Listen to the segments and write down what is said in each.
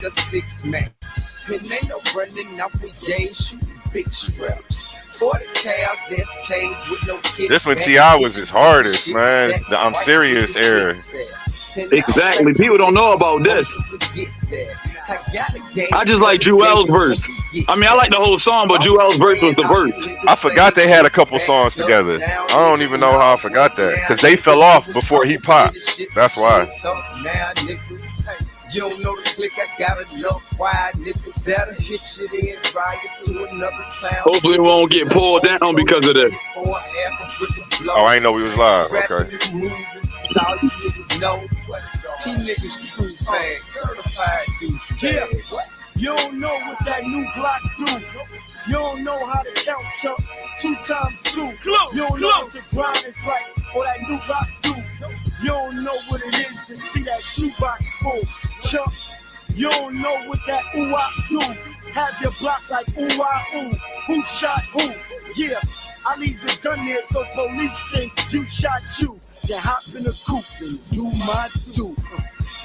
a six match. And ain't no running out with gay shooting big straps. 40 cows, SKs with no kids. This when T.I. was his hardest, man. The I'm Serious era. Exactly. People don't know about this. I just like Jewel's verse. I mean, I like the whole song, but Jewel's verse was the verse. I forgot they had a couple songs together. I don't even know how I forgot that. Because they fell off before he popped. That's why. You don't know the click, I got enough wide niggas that'll hit you then drive you to another town. Hopefully it won't get pulled down because of this. Oh, I ain't know we was live. Okay. He niggas true fast, certified douche. You don't know what that new block do. You don't know how to count up 2 times 2. You don't know what the grind is like or that new block do. You don't know what it is to see that shoebox full. Chuck, you don't know what that ooh-ah do. Have your block like ooh-ah-ooh. Who shot who? Yeah, I leave the gun there so police think you shot you. Then hop in the coupe and do my do.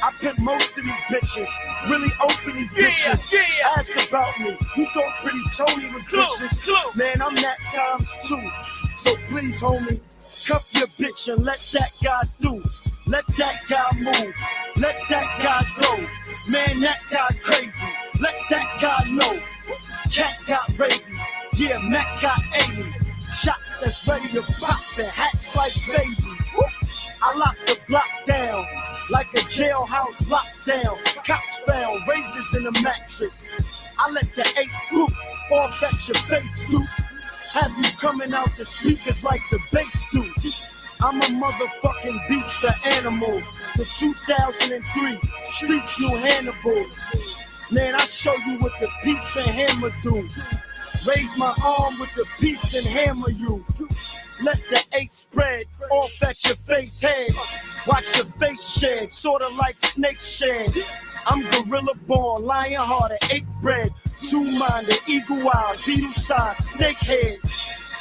I pimp most of these bitches, really open these bitches. Ask about me, you thought Pretty Tony was bitches. Man, I'm that times 2. So please, homie, cuff your bitch and let that guy do. Let that guy move, let that guy go. Man, that guy crazy, let that guy know. Cat got rabies, yeah, Mac got 80. Shots that's ready to pop and hatch like babies. I lock the block down like a jailhouse lockdown. Cops found razors in the mattress. I let the 8 boot off at your face, dude. Have you coming out the speakers like the bass do? I'm a motherfucking beast, an animal. The 2003 streets knew Hannibal. Man, I show you what the piece and hammer do. Raise my arm with the piece and hammer you. Let the 8 spread off at your face head. Watch your face shed, sorta like snake shed. I'm gorilla born, lion hearted, 8 bread. Two-minded, eagle eye, beetle size, snake head.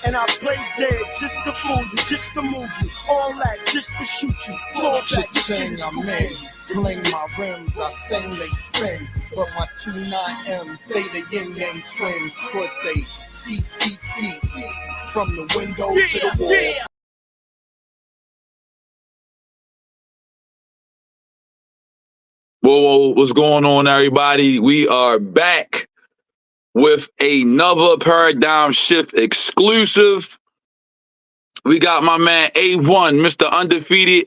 And I play dead just to fool you, just to move you. All that just to shoot you. Fall back, saying I'm in. Bling my rims, I sing they spin. But my 29M's, they the yin yang twins. Cause they ski, ski, ski. From the window to the wall. Whoa, what's going on, everybody? We are back with another Paradigm Shift exclusive. We got my man AOne, Mr. Undefeated.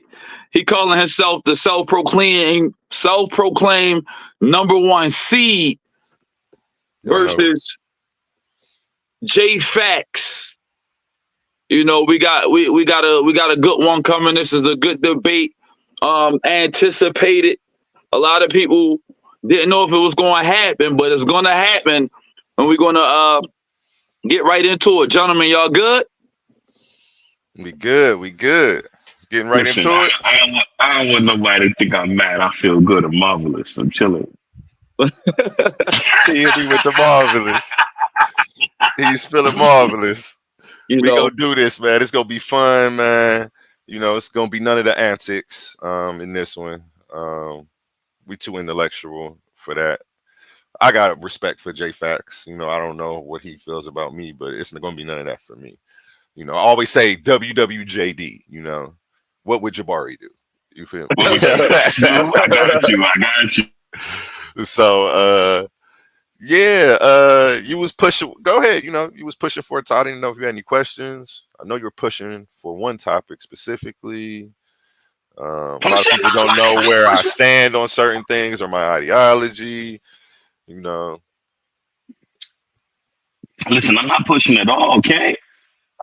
He calling himself the self-proclaimed #1 seed versus J.Faqz. You know, we got a good one coming. This is a good debate. Anticipated. A lot of people didn't know if it was going to happen, but it's going to happen. And we're going to get right into it. Gentlemen, y'all good? We good. Getting right into it. I don't want nobody to think I'm mad. I feel good or marvelous. I'm chilling. He hit me with the marvelous. He's feeling marvelous. We gonna do this, man. It's gonna be fun, man. You know, it's gonna be none of the antics in this one. We too intellectual for that. I got respect for J.Faqz. You know, I don't know what he feels about me, but it's not gonna be none of that for me. You know, I always say WWJD. You know, what would Jabari do? You feel me? I got you. So, you was pushing. Go ahead. You know, you was pushing for a topic. I didn't know if you had any questions. I know you're pushing for one topic specifically. A lot of people don't know where I stand on certain things or my ideology. You know. Listen, I'm not pushing at all, okay?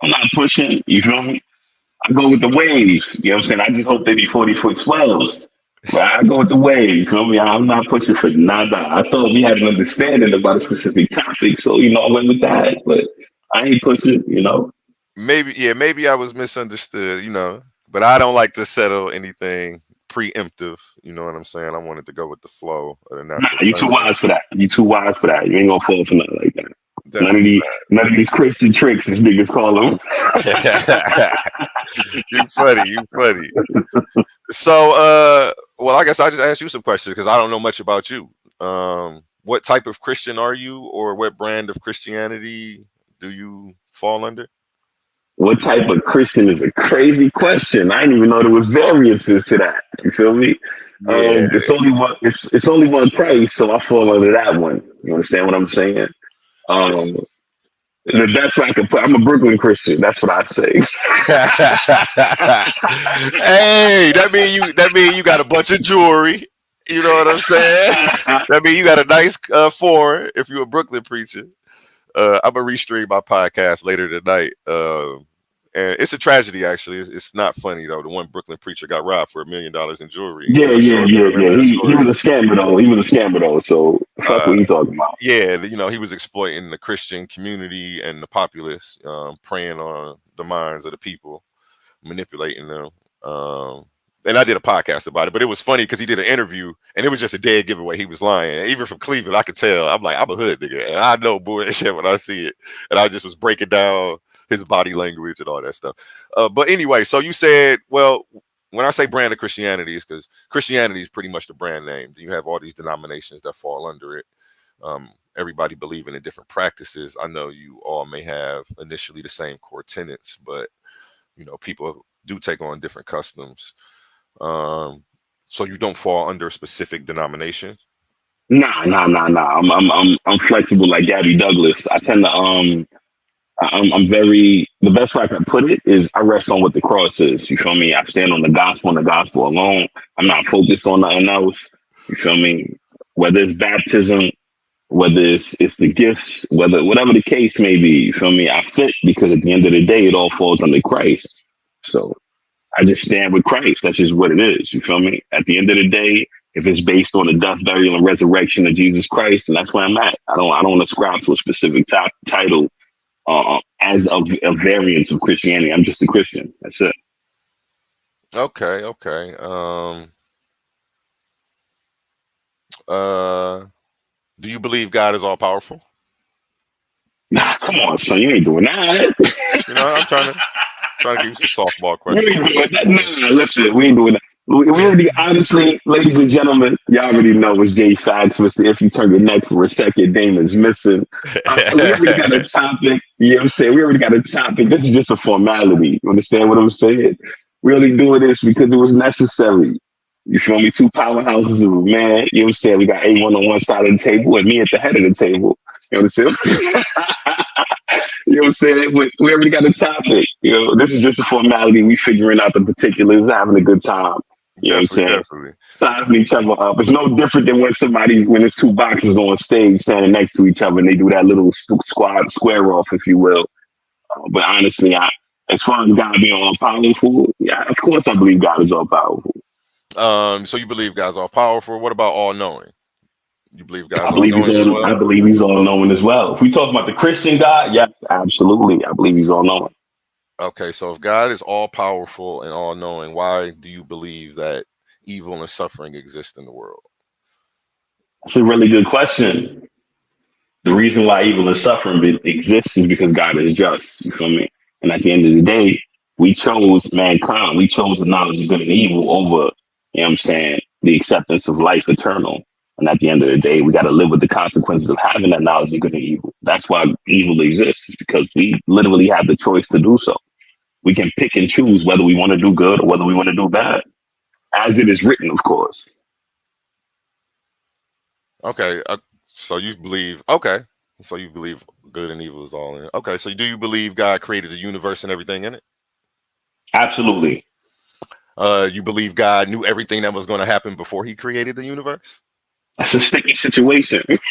I'm not pushing, you feel me? I go with the wave, you know what I'm saying? I just hope they be 40-foot swells. But I go with the wave, you feel me? I'm not pushing for nada. I thought we had an understanding about a specific topic, so, you know, I went with that. But I ain't pushing, you know? Maybe I was misunderstood, you know? But I don't like to settle anything preemptive. You know what I'm saying? I wanted to go with the flow of the natural. You too wise for that. You too wise for that. You ain't gonna fall for nothing like that. None of these Christian tricks, as niggas call them. You funny. So, well, I guess I just asked you some questions because I don't know much about you. What type of Christian are you, or what brand of Christianity do you fall under? What type of Christian is a crazy question. I didn't even know there was variances to that. You feel me? Yeah. It's only one. It's only one Christ, so I fall under that one. You understand what I'm saying? Um, It's- the best I can put. I'm a Brooklyn Christian. That's what I say. Hey, that mean you got a bunch of jewelry. You know what I'm saying? That mean you got a nice foreign if you're a Brooklyn preacher. I'm gonna restream my podcast later tonight. And it's a tragedy, actually. It's not funny though. The one Brooklyn preacher got robbed for $1 million in jewelry. Yeah, I'm yeah, sure you yeah, remember yeah. the He was story. a scammer though. He was a scammer though. So fuck Uh, what you talking about. yeah, he was exploiting the Christian community and the populace, preying on the minds of the people, manipulating them. And I did a podcast about it, but it was funny because he did an interview and it was just a dead giveaway. He was lying. Even from Cleveland, I could tell. I'm like, I'm a hood nigga, and I know bullshit when I see it. And I just was breaking down his body language and all that stuff. But anyway, so you said, well, when I say brand of Christianity, it's because Christianity is pretty much the brand name. You have all these denominations that fall under it. Everybody believing in different practices. I know you all may have initially the same core tenets, but people do take on different customs. So you don't fall under a specific denomination. Nah. I'm flexible like Gabby Douglas. I tend to I'm very the best way I can put it is I rest on what the cross is. You feel me? I stand on the gospel and the gospel alone. I'm not focused on nothing else. You feel me? Whether it's baptism, whether it's the gifts, whatever the case may be, you feel me? I fit because at the end of the day, it all falls under Christ. So I just stand with Christ. That's just what it is. You feel me? At the end of the day, if it's based on the death, burial, and resurrection of Jesus Christ, and that's where I'm at. I don't ascribe to a specific title as a variance of Christianity. I'm just a Christian. That's it. Okay. Uh, do you believe God is all powerful? Nah, come on, son. You ain't doing that. I'm trying to give you some softball You questions. ain't doing that. Nah, listen, we ain't doing that. We already, honestly, ladies and gentlemen, y'all already know it's J.Faqz. Mr. If you turn your neck for a second, Damon's missing. We already got a topic. You know what I'm saying? We already got a topic. This is just a formality. You understand what I'm saying? We only doing this because it was necessary. You feel me? Two powerhouses of a man. You know what I'm saying? We got AOne on one side of the table and me at the head of the table. You know what I'm saying? You know what I'm saying? We already got a topic. This is just a formality. We figuring out the particulars, having a good time. You know what I'm saying? Definitely. Sizing each other up. It's no different than when there's two boxers on stage standing next to each other and they do that little square off, if you will. But honestly, as far as God being all powerful, yeah, of course I believe God is all powerful. So you believe God's all powerful. What about all knowing? You believe God's I all knowing as well? I believe he's all knowing as well. If we talk about the Christian God, yes, absolutely. I believe he's all knowing. Okay, so if God is all powerful and all knowing, why do you believe that evil and suffering exist in the world? That's a really good question. The reason why evil and suffering exists is because God is just. You feel me? And at the end of the day, we chose mankind. We chose the knowledge of good and evil over, you know what I'm saying, the acceptance of life eternal. And at the end of the day, we got to live with the consequences of having that knowledge of good and evil. That's why evil exists, because we literally have the choice to do so. We can pick and choose whether we want to do good or whether we want to do bad, as it is written, of course. Okay, so you believe good and evil is all in it. Okay, so do you believe God created the universe and everything in it? Absolutely. You believe God knew everything that was going to happen before he created the universe? That's a sticky situation. It's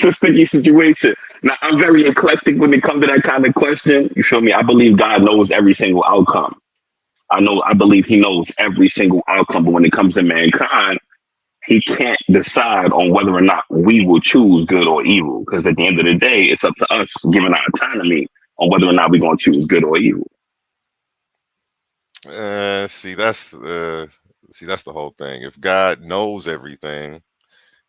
a sticky situation. Now, I'm very eclectic when it comes to that kind of question. You feel me? I believe God knows every single outcome. I believe he knows every single outcome. But when it comes to mankind, he can't decide on whether or not we will choose good or evil. Because at the end of the day, it's up to us, given our autonomy, on whether or not we're going to choose good or evil. See, that's the whole thing. If God knows everything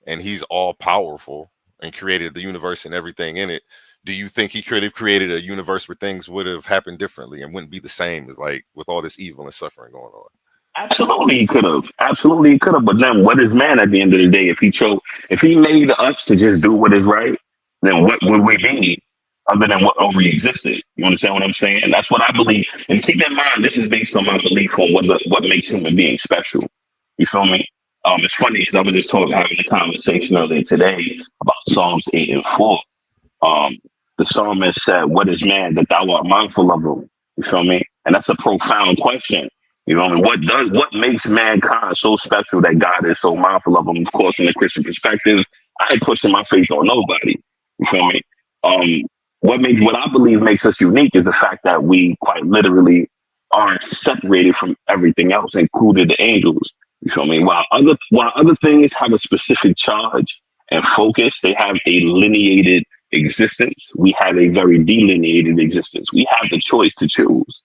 and he's all powerful and created the universe and everything in it, do you think he could have created a universe where things would have happened differently and wouldn't be the same as like with all this evil and suffering going on? Absolutely, he could have. Absolutely, he could have. But then, what is man at the end of the day? If he made us to just do what is right, then what would we be other than what already existed? You understand what I'm saying? That's what I believe. And keep in mind, this is based on my belief on what makes human beings special. You feel me? It's funny because I was just having a conversation earlier today about Psalms 8 and 4. Um, the psalmist said, "What is man that thou art mindful of him?" You feel me? And that's a profound question. You know, and what makes mankind so special that God is so mindful of them? Of course, from the Christian perspective, I ain't pushing my faith on nobody. You feel me? Um, what I believe makes us unique is the fact that we quite literally are separated from everything else, including the angels. You feel me? While other things have a specific charge and focus, they have a lineated existence. We have a very delineated existence. We have the choice to choose.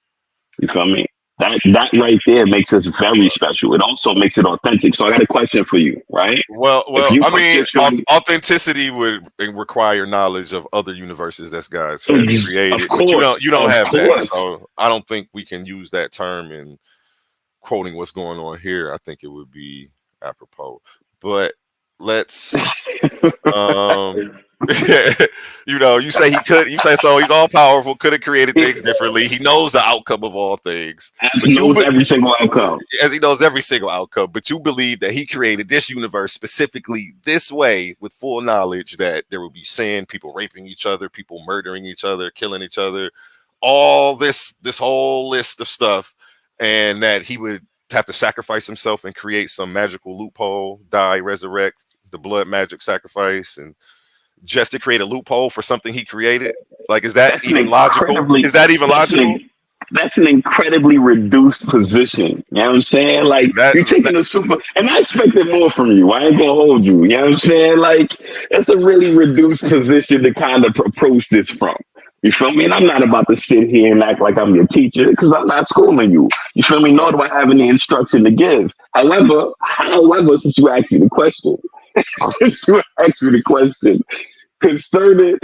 You feel me? That right there makes us very special. It also makes it authentic. So I got a question for you, right? If Well, you I put mean, yourself, authenticity would require knowledge of other universes that God has of created, but course, you don't of have that. course. So I don't think we can use that term in quoting what's going on here. I think it would be apropos. But let's um you say he could, you say so he's all powerful, could have created things differently. He knows the outcome of all things. But Knows every single outcome. as he knows every single outcome, but you believe that he created this universe specifically this way with full knowledge that there will be sin, people raping each other, people murdering each other, killing each other, all this whole list of stuff, and that he would have to sacrifice himself and create some magical loophole, die, resurrect, the blood magic sacrifice, and just to create a loophole for something he created. Like, is that That's an even logical? incredibly Is that even that's logical? an that's an incredibly reduced position. You know what I'm saying? Like That, you're that taking a super, and I expected more from you. I ain't gonna hold you. You know what I'm saying? Like it's a really reduced position to kind of approach this from. You feel me? And I'm not about to sit here and act like I'm your teacher because I'm not schooling you. You feel me? Nor do I have any instruction to give. However, since you asked me the question, since you asked me the question, concerning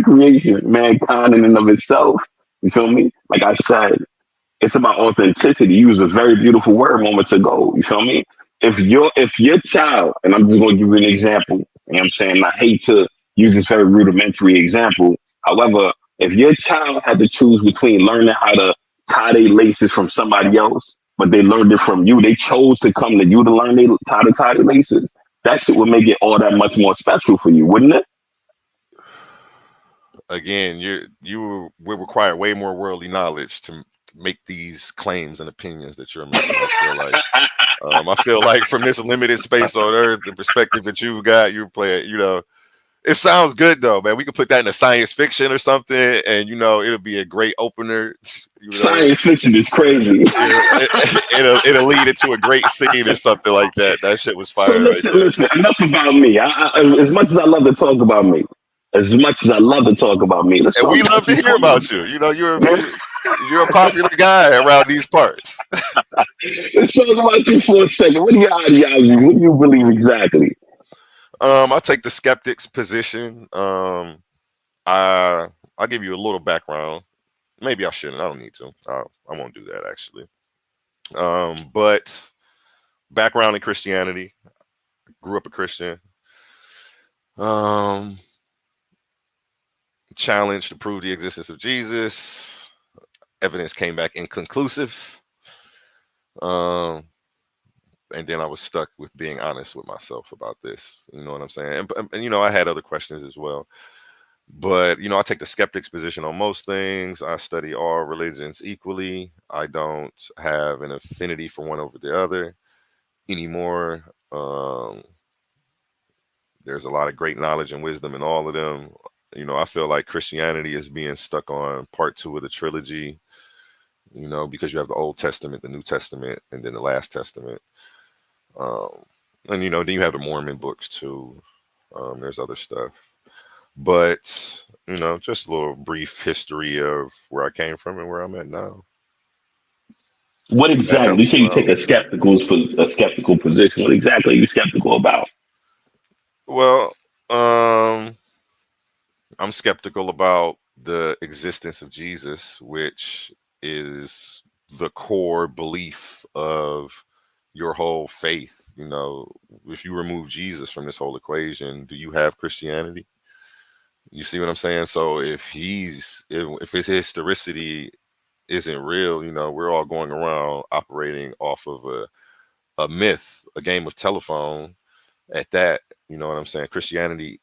creation, mankind in and of itself. You feel me? Like I said, it's about authenticity. You used a very beautiful word moments ago. You feel me? If your child, and I'm just gonna give you an example, you know what I'm saying? I hate to use this very rudimentary example. However, if your child had to choose between learning how to tie their laces from somebody else, but they learned it from you, they chose to come to you to learn how to tie their laces. That shit would make it all that much more special for you, wouldn't it? again, you will require way more worldly knowledge to make these claims and opinions that you're making. I feel like from this limited space on Earth, the perspective that you've got, you play it. It sounds good though, man. We could put that in a science fiction or something, and it'll be a great opener. Science fiction is crazy. It'll lead into a great scene or something like that. That shit was So fire right there. listen. Enough about me. As much as I love to talk about me, let's And talk we about love to you hear for a little about you. You're a popular guy around these parts. Let's talk about you for a second. What are your ideology? What do you believe exactly? I take the skeptic's position. I'll give you a little background. Maybe I shouldn't. I don't need to. I won't do that actually. But background in Christianity. Grew up a Christian. Um, Challenged to prove the existence of Jesus. Evidence came back inconclusive. Um, and then I was stuck with being honest with myself about this. You know what I'm saying? And I had other questions as well. But I take the skeptic's position on most things. I study all religions equally. I don't have an affinity for one over the other anymore. There's a lot of great knowledge and wisdom in all of them. I feel like Christianity is being stuck on part 2 of the trilogy, because you have the Old Testament, the New Testament, and then the Last Testament. And then you have the Mormon books too. There's other stuff. But, just a little brief history of where I came from and where I'm at now. What If that exactly? You helps say you you out. take a skeptical position. What exactly are you skeptical about? Well, I'm skeptical about the existence of Jesus, which is the core belief of your whole faith. You know, if you remove Jesus from this whole equation, do you have Christianity? You see what I'm saying? So if his historicity isn't real, you know, we're all going around operating off of a myth, a game of telephone at that. You know what I'm saying? Christianity,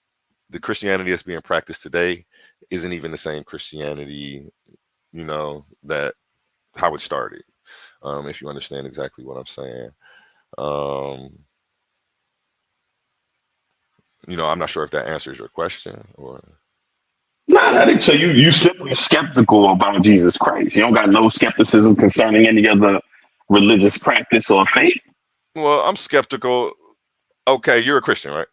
the Christianity that's being practiced today isn't even the same Christianity, you know, that how it started. If you understand exactly what I'm saying. You know, I'm not sure if that answers your question or. No, I think so. You simply skeptical about Jesus Christ. You don't got no skepticism concerning any other religious practice or faith. Well, I'm skeptical. Okay, you're a Christian, right?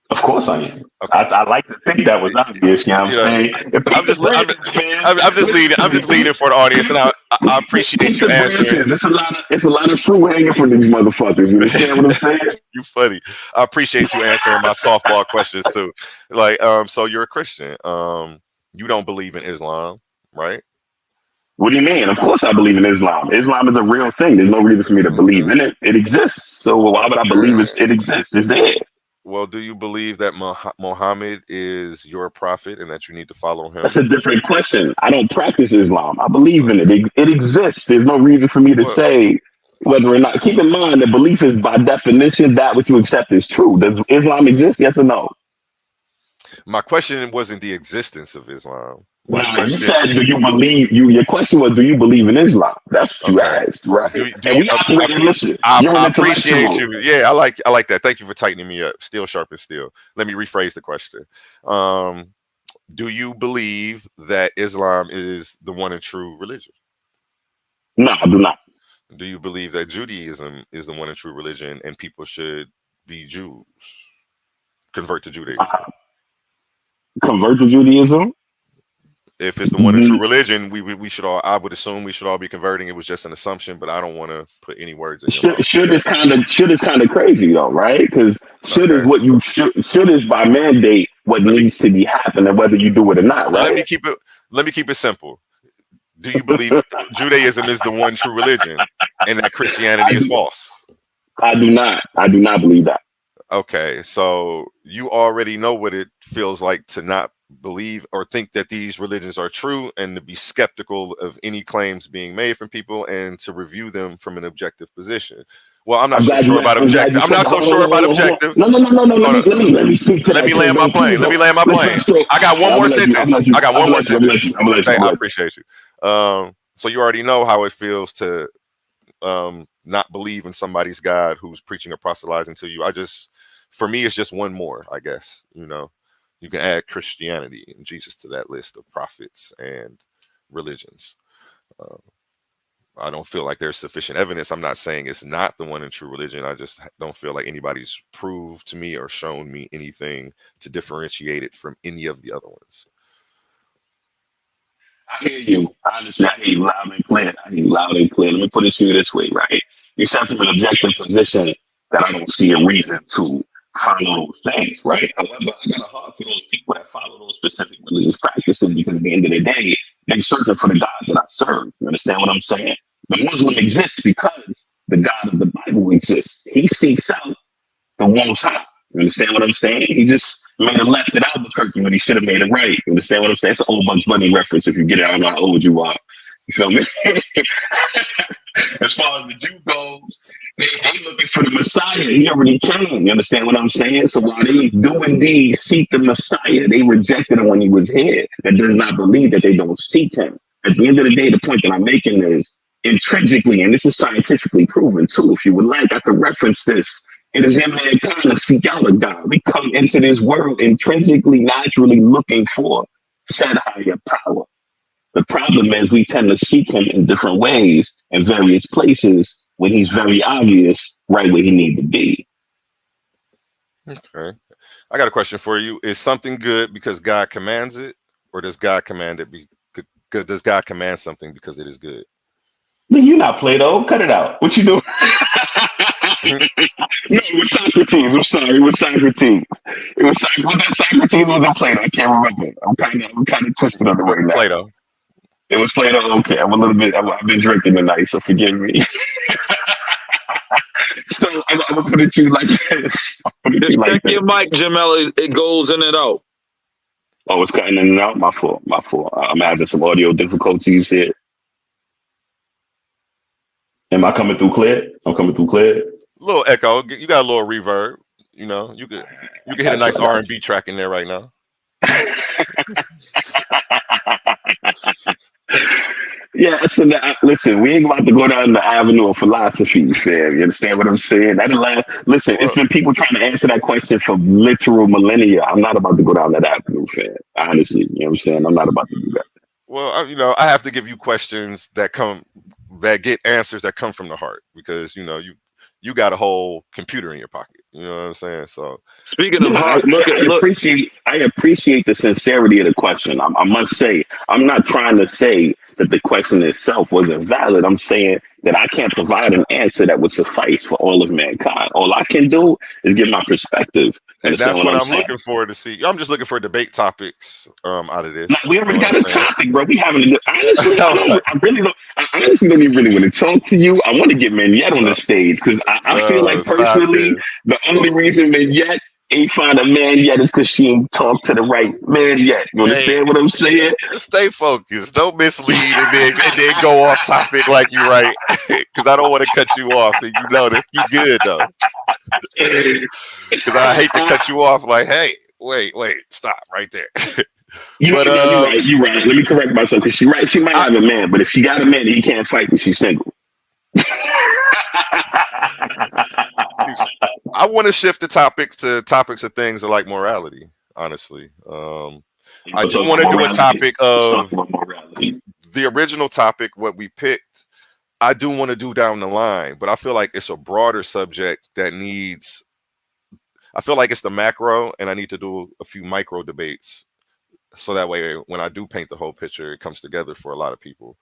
Of course I am. Okay. I like to think that was obvious. You know what I'm saying? I'm just leading for the audience, and I appreciate you answering. It's a lot of fruit hanging from these motherfuckers. You understand what I'm saying? You funny. I appreciate you answering my softball questions too. Like, so you're a Christian. You don't believe in Islam, right? What do you mean? Of course I believe in Islam. Islam is a real thing. There's no reason for me to believe in it. It exists. So why would I believe it exists? It's there. Well, do you believe that Muhammad is your prophet and that you need to follow him? That's a different question. I don't practice Islam. I believe in it. It exists. There's no reason for me to say whether or not. Keep in mind that belief is by definition that which you accept is true. Does Islam exist? Yes or no? My question wasn't the existence of Islam. You said, do you believe? Your question was, do you believe in Islam? That's what you asked, right? I appreciate you. Yeah, I like that. Thank you for tightening me up. Steel sharp as steel. Let me rephrase the question. Do you believe that Islam is the one and true religion? No, I do not. Do you believe that Judaism is the one and true religion and people should be Jews? Convert to Judaism. Convert to Judaism? If it's the one and true religion, we should all. I would assume we should all be converting. It was just an assumption, but I don't want to put any words in. Should is kind of crazy though, right? Because should is what you should is by mandate what needs to be happening, whether you do it or not, right? Let me keep it simple. Do you believe Judaism is the one true religion and that Christianity is false? I do not. I do not believe that. Okay, so you already know what it feels like to not believe or think that these religions are true and to be skeptical of any claims being made from people and to review them from an objective position. Well, I'm not so sure about objective. I'm not so sure about objective. No. Let me speak to that. Let me land my plane. I got one more sentence. I appreciate you. So you already know how it feels to not believe in somebody's God who's preaching or proselytizing to you. For me, it's just one more, I guess. You know, you can add Christianity and Jesus to that list of prophets and religions. I don't feel like there's sufficient evidence. I'm not saying it's not the one and true religion. I just don't feel like anybody's proved to me or shown me anything to differentiate it from any of the other ones. I hear you. I understand. I hear you loud and clear. Let me put it to you this way, right? You set from an objective position that I don't see a reason to follow those things, right? However, I got a heart for those people that follow those specific religious practices because at the end of the day, they're searching for the God that I serve. You understand what I'm saying? The Muslim exists because the God of the Bible exists. He seeks out the Most High. You understand what I'm saying? He just made a left at Albuquerque when he should have made it right. You understand what I'm saying? It's an old Bugs Bunny reference. If you get it, I don't know how old you are. You feel me? As far as the Jew goes, they looking for the Messiah. He already came. You understand what I'm saying? So while they do indeed seek the Messiah, they rejected him when he was here. That does not believe that they don't seek him. At the end of the day, the point that I'm making is intrinsically, and this is scientifically proven too, if you would like, I could reference this. It is in mankind to seek out a God. We come into this world intrinsically, naturally looking for said higher power. The problem is we tend to seek him in different ways in various places when he's very obvious right where he needs to be. Okay. I got a question for you. Is something good because God commands it, or does God command it? Does God command something because it is good? You're not Plato. Cut it out. What you doing? No, it was Socrates. I'm sorry. It was Socrates. Socrates was in Plato. I can't remember. I'm kind of twisted on the way now. Plato. It was played on. Okay, I'm a little bit. I've been drinking tonight, so forgive me. So I'm gonna put it to you like this. Just check your mic, Jamel. It goes in and out. Oh, it's cutting in and out. My fault. My fault. I'm having some audio difficulties here. Am I coming through clear? I'm coming through clear. A little echo. You got a little reverb. You know, you could hit a nice R&B track in there right now. Yeah, so listen, we ain't about to go down the avenue of philosophy, fam. You understand what I'm saying? Listen, it's been people trying to answer that question for literal millennia. I'm not about to go down that avenue, fam. Honestly, you know what I'm saying? I'm not about to do that. Well, I have to give you questions that get answers that come from the heart, because you got a whole computer in your pocket. You know what I'm saying? So speaking of heart, I appreciate the sincerity of the question. I must say, I'm not trying to say that the question itself wasn't valid. I'm saying that I can't provide an answer that would suffice for all of mankind. All I can do is give my perspective. And that's what I'm looking for to see. I'm just looking for debate topics out of this. No, we already got a topic, bro. We having a good. Honestly, I really don't. I honestly don't even really want to talk to you. I want to get Mignette on the stage, because I feel like personally, the only reason Mignette ain't find a man yet is because she ain't talked to the right man yet. You understand what I'm saying? Stay focused. Don't mislead and then go off topic like you right. Because I don't want to cut you off. And you know that you good though. Because I hate to cut you off. Like, hey, wait, stop right there. You're right. Let me correct myself, because right. She might have a man, but if she got a man, he can't fight because she's single. I want to shift the topics of things like morality. Honestly, I do want to do a topic of the original topic, what we picked. I do want to do down the line, but I feel like it's a broader subject that needs. I feel like it's the macro, and I need to do a few micro debates, so that way when I do paint the whole picture, it comes together for a lot of people,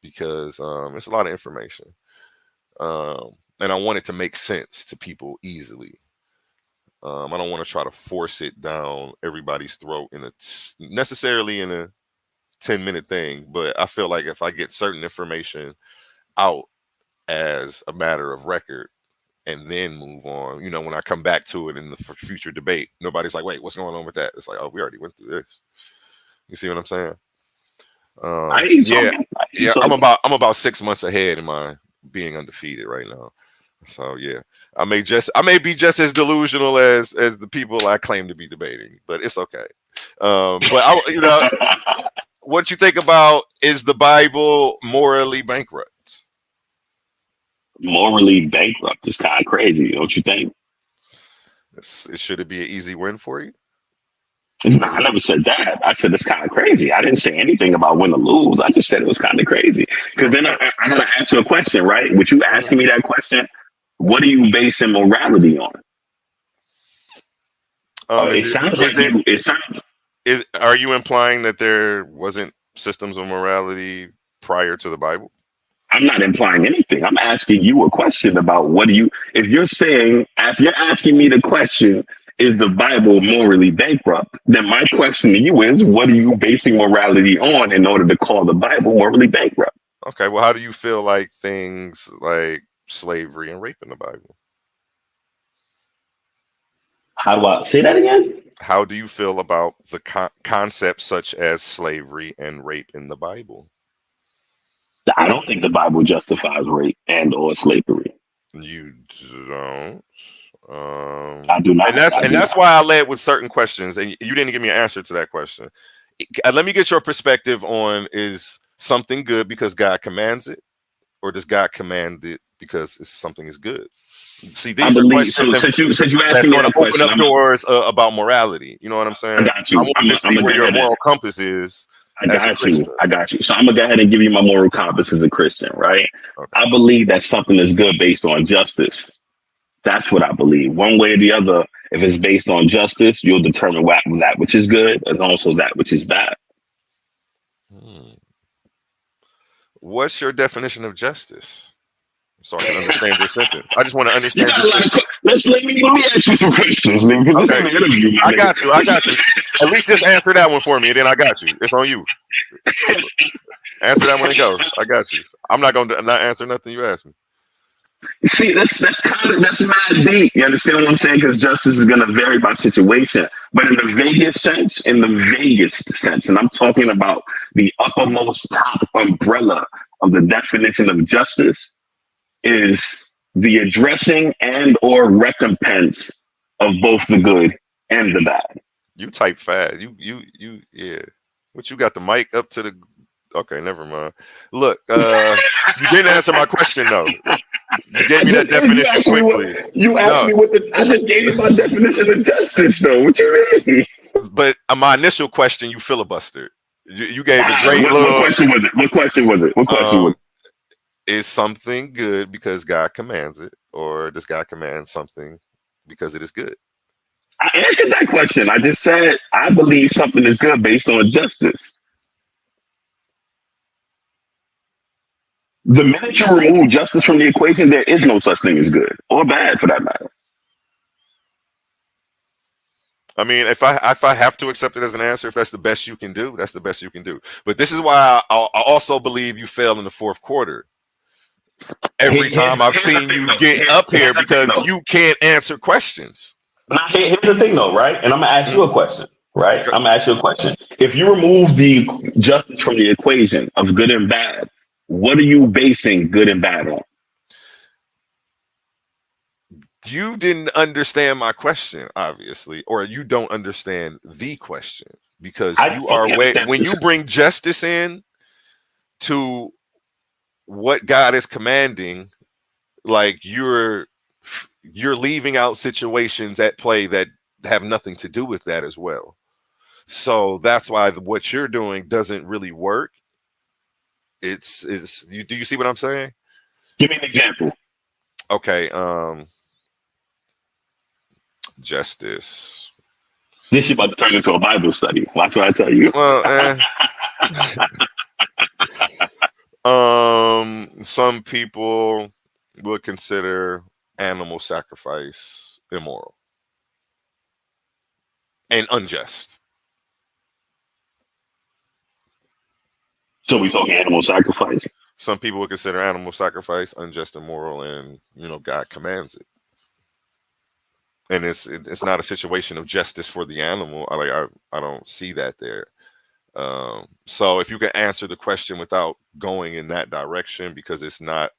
because it's a lot of information. And I want it to make sense to people easily. I don't want to try to force it down everybody's throat necessarily in a 10-minute thing. But I feel like if I get certain information out as a matter of record and then move on, when I come back to it in the future debate, nobody's like, wait, what's going on with that? It's like, oh, we already went through this. You see what I'm saying? I'm about 6 months ahead in my being undefeated right now. So yeah, I may be just as delusional as the people I claim to be debating, but it's okay. But what you think about, is the Bible morally bankrupt? Morally bankrupt is kind of crazy, don't you think? Should it be an easy win for you? No, I never said that. I said it's kind of crazy. I didn't say anything about win or lose. I just said it was kind of crazy. Because then I had to ask you a question, right? With you asking me that question, what are you basing morality on? Are you implying that there wasn't systems of morality prior to the Bible? I'm not implying anything. I'm asking you a question about if you're asking me the question, is the Bible morally bankrupt? Then my question to you is, what are you basing morality on in order to call the Bible morally bankrupt? Okay, well, how do you feel like things like slavery and rape in the Bible? How do I say that again? How do you feel about the concepts such as slavery and rape in the Bible? I don't think the Bible justifies rape and or slavery. You don't? I do not. And that's why I led with certain questions, and you didn't give me an answer to that question. Let me get your perspective on, is something good because God commands it, or does God command it because something is good? See, these are questions since you asked that's me going to open question, up doors about morality. You know what I'm saying? I got you. I want to see where your moral compass is. I got you. So I'm gonna go ahead and give you my moral compass as a Christian, right? Okay. I believe that something is good based on justice. That's what I believe. One way or the other, if it's based on justice, you'll determine that which is good and also that which is bad. What's your definition of justice? So I can understand your sentence. I just want to understand. Let me ask you some questions. Okay. I got you. At least just answer that one for me, and then I got you. It's on you. Answer that when it goes. I got you. I'm not gonna not answer nothing you ask me. See, that's mad deep. You understand what I'm saying? Because justice is gonna vary by situation. But in the Vegas sense, and I'm talking about the uppermost top umbrella of the definition of justice, is the addressing and or recompense of both the good and the bad. You type fast. You yeah. What you got the mic up to the okay, never mind. Look, you didn't answer my question though. You gave me that definition quickly. You asked me I just gave you my definition of justice though. What you mean? But my initial question, you filibustered. You gave a great little. What question was it? Is something good because God commands it, or does God command something because it is good? I answered that question. I just said I believe something is good based on justice. The minute you remove justice from the equation, there is no such thing as good or bad for that matter. I mean, if I have to accept it as an answer, if that's the best you can do, that's the best you can do. But this is why I also believe you fail in the fourth quarter. Every time I've seen you get up here because you can't answer questions. Now, here's the thing, though, right? And I'm gonna ask you a question, right? I'm gonna ask you a question. If you remove the justice from the equation of good and bad, what are you basing good and bad on? You didn't understand my question, obviously, or you don't understand the question because you are when you bring justice in to what God is commanding, like you're leaving out situations at play that have nothing to do with that as well. So that's why what you're doing doesn't really work. Do you see what I'm saying? Give me an example. Okay. Justice. This is about to turn into a Bible study. Watch what I tell you. Well, some people would consider animal sacrifice immoral and unjust. So we talking animal sacrifice? Some people would consider animal sacrifice unjust, immoral, and God commands it. And it's not a situation of justice for the animal. I don't see that there. So if you can answer the question without going in that direction, because it's not,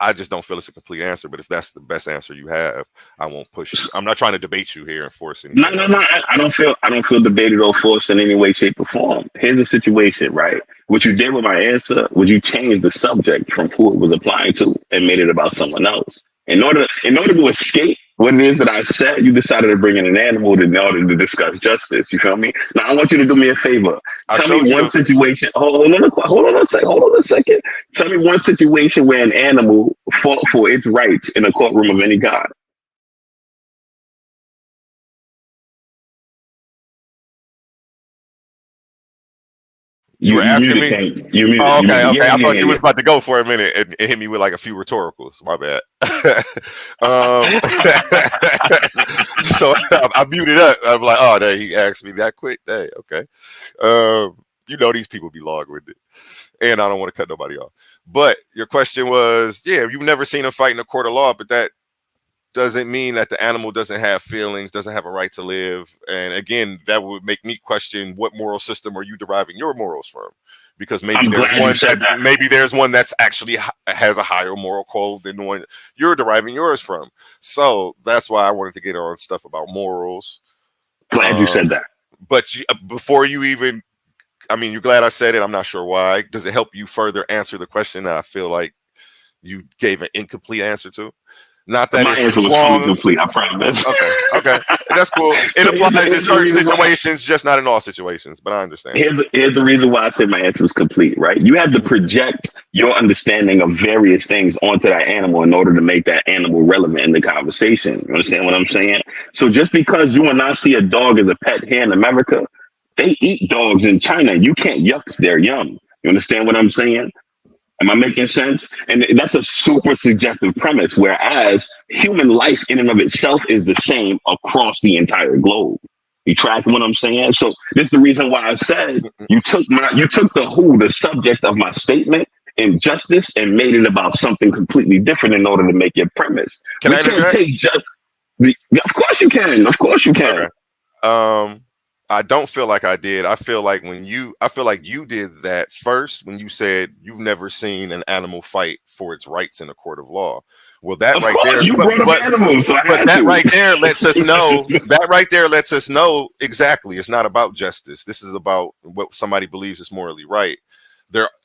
I just don't feel it's a complete answer. But if that's the best answer you have, I won't push you. I'm not trying to debate you here and force anything. No. I don't feel debated or forced in any way, shape, or form. Here's the situation, right? What you did with my answer was you changed the subject from who it was applying to and made it about someone else. In order to escape what it is that I said, you decided to bring in an animal in order to discuss justice. You feel me? Now I want you to do me a favor. Tell me one situation. Hold on a second. Tell me one situation where an animal fought for its rights in a courtroom of any god. You were asking me? Okay. I thought you was about to go for a minute and hit me with like a few rhetoricals. My bad. So I muted up. I'm like, oh, he asked me that quick. Hey, okay. These people be long-winded. And I don't want to cut nobody off. But your question was, you've never seen a fight in a court of law, but that doesn't mean that the animal doesn't have feelings, doesn't have a right to live. And again, that would make me question what moral system are you deriving your morals from? Because maybe there's one that's actually has a higher moral code than the one you're deriving yours from. So that's why I wanted to get on stuff about morals. Glad you said that. But before you even, you're glad I said it. I'm not sure why. Does it help you further answer the question that I feel like you gave an incomplete answer to? Not that it's wrong. Complete, I promise. Okay, that's cool. It applies in certain situations, just not in all situations. But I understand. Here's the reason why I said my answer was complete. Right? You had to project your understanding of various things onto that animal in order to make that animal relevant in the conversation. You understand what I'm saying? So just because you and I see a dog as a pet here in America, they eat dogs in China. You can't yuck their yum. You understand what I'm saying? Am I making sense? And that's a super subjective premise, whereas human life in and of itself is the same across the entire globe. You tracking what I'm saying? So this is the reason why I said you took the subject of my statement, injustice, and made it about something completely different in order to make your premise. Can We I can't interject? take just of course you can. Of course you can. Okay. I don't feel like I did. I feel like you did that first when you said you've never seen an animal fight for its rights in a court of law. Well, that Of right course, there, you brought up animals, so I but had that to. right there lets us know. That right there lets us know exactly. It's not about justice. This is about what somebody believes is morally right.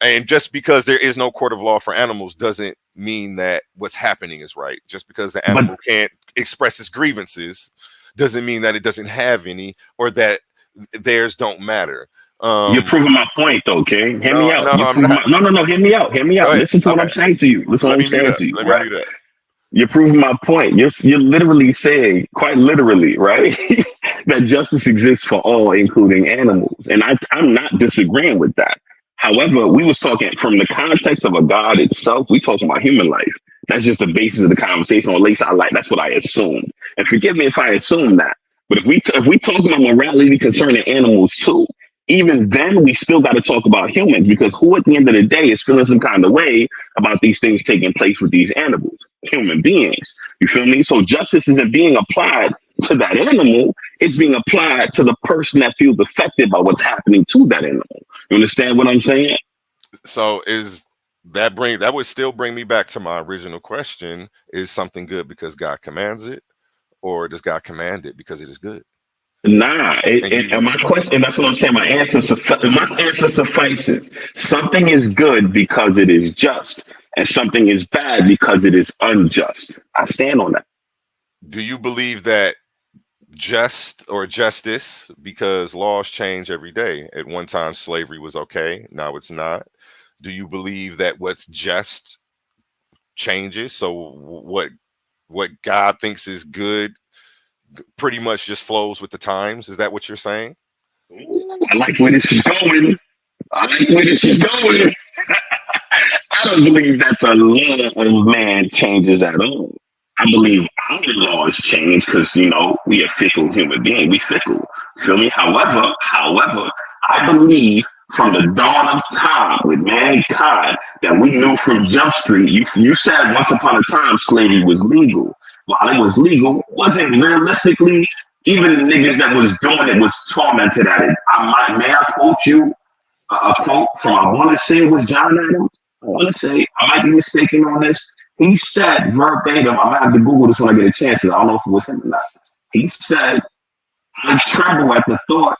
And just because there is no court of law for animals doesn't mean that what's happening is right. Just because the animal can't express its grievances doesn't mean that it doesn't have any, or that theirs don't matter. You're proving my point, though, King. Hear me out. No, I'm not. No. Hear me out. Hear me Go out. ahead. Listen to what Okay. I'm saying to you. Listen to Let what me I'm mute saying up. to you, Let me right? mute up. You're proving my point. You're literally saying, quite literally, right, that justice exists for all, including animals. And I'm not disagreeing with that. However, we was talking from the context of a God itself. We talking about human life. That's just the basis of the conversation, or at least that's what I assumed. And forgive me if I assume that. But if we talk about morality concerning animals too, even then we still got to talk about humans, because who at the end of the day is feeling some kind of way about these things taking place with these animals? Human beings. You feel me? So justice isn't being applied to that animal, it's being applied to the person that feels affected by what's happening to that animal. You understand what I'm saying? So that would still bring me back to my original question: is something good because God commands it, or does God command it because it is good? Nah, And and my question, that's what I'm saying. My answer suffices. Something is good because it is just, and something is bad because it is unjust. I stand on that. do you believe that just or justice, because laws change every day? At one time, slavery was okay. Now it's not. Do you believe that what's just changes? So what God thinks is good pretty much just flows with the times. Is that what you're saying? I like where this is going. I like where this is going. I don't believe that the law of man changes at all. I believe our laws change because, we are fickle human beings. We fickle. Feel me? However, I believe from the dawn of time with mankind that we knew from Jump Street. You said once upon a time slavery was legal. While it was legal, wasn't realistically, even the niggas that was doing it was tormented at it. May I quote you a quote from, I want to say it was John Adams. I want to say, I might be mistaken on this. He said verbatim, I'm going to have to Google this when I get a chance. I don't know if it was him or not. He said, I tremble at the thought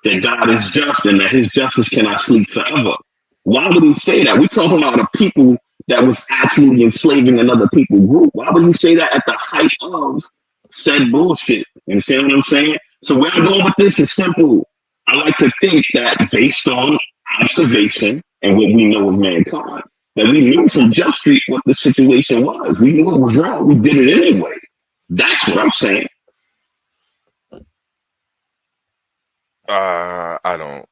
that God is just and that his justice cannot sleep forever. Why would he say that? We're talking about a people that was actually enslaving another people group. Why would he say that at the height of said bullshit? You understand what I'm saying? So where I'm going with this is simple. I like to think that based on observation and what we know of mankind, that we knew from Jump Street what the situation was. We knew it was wrong. We did it anyway. That's what I'm saying. I don't.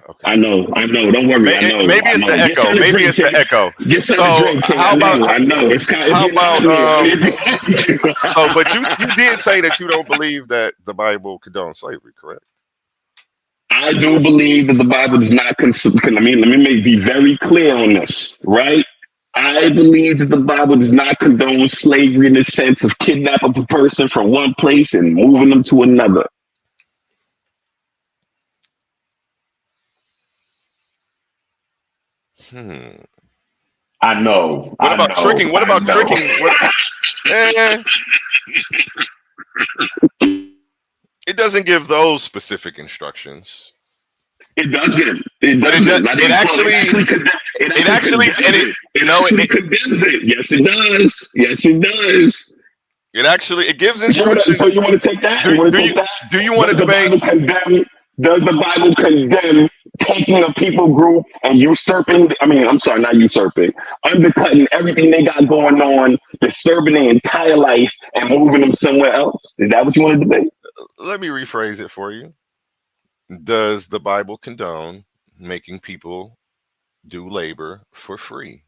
Okay. I know. Don't worry. I know. Maybe it's the echo. Maybe it's the echo. Get something to So drink, King. how about? I know. It's kind of How about? so, But you did say that you don't believe that the Bible condones slavery, correct? I do believe that the Bible does not let me be very clear on this, right? I believe that the Bible does not condone slavery in the sense of kidnapping a person from one place and moving them to another. I know. What about tricking? What about tricking? It doesn't give those specific instructions. It doesn't. It condemns it. Yes, it does. Yes, it does. It gives instructions. So you want to take that? Do you want to debate? Does the Bible condemn taking a people group and usurping? I'm sorry, not usurping, undercutting everything they got going on, disturbing their entire life, and moving them somewhere else? Is that what you want to debate? Let me rephrase it for you. Does the Bible condone making people do labor for free?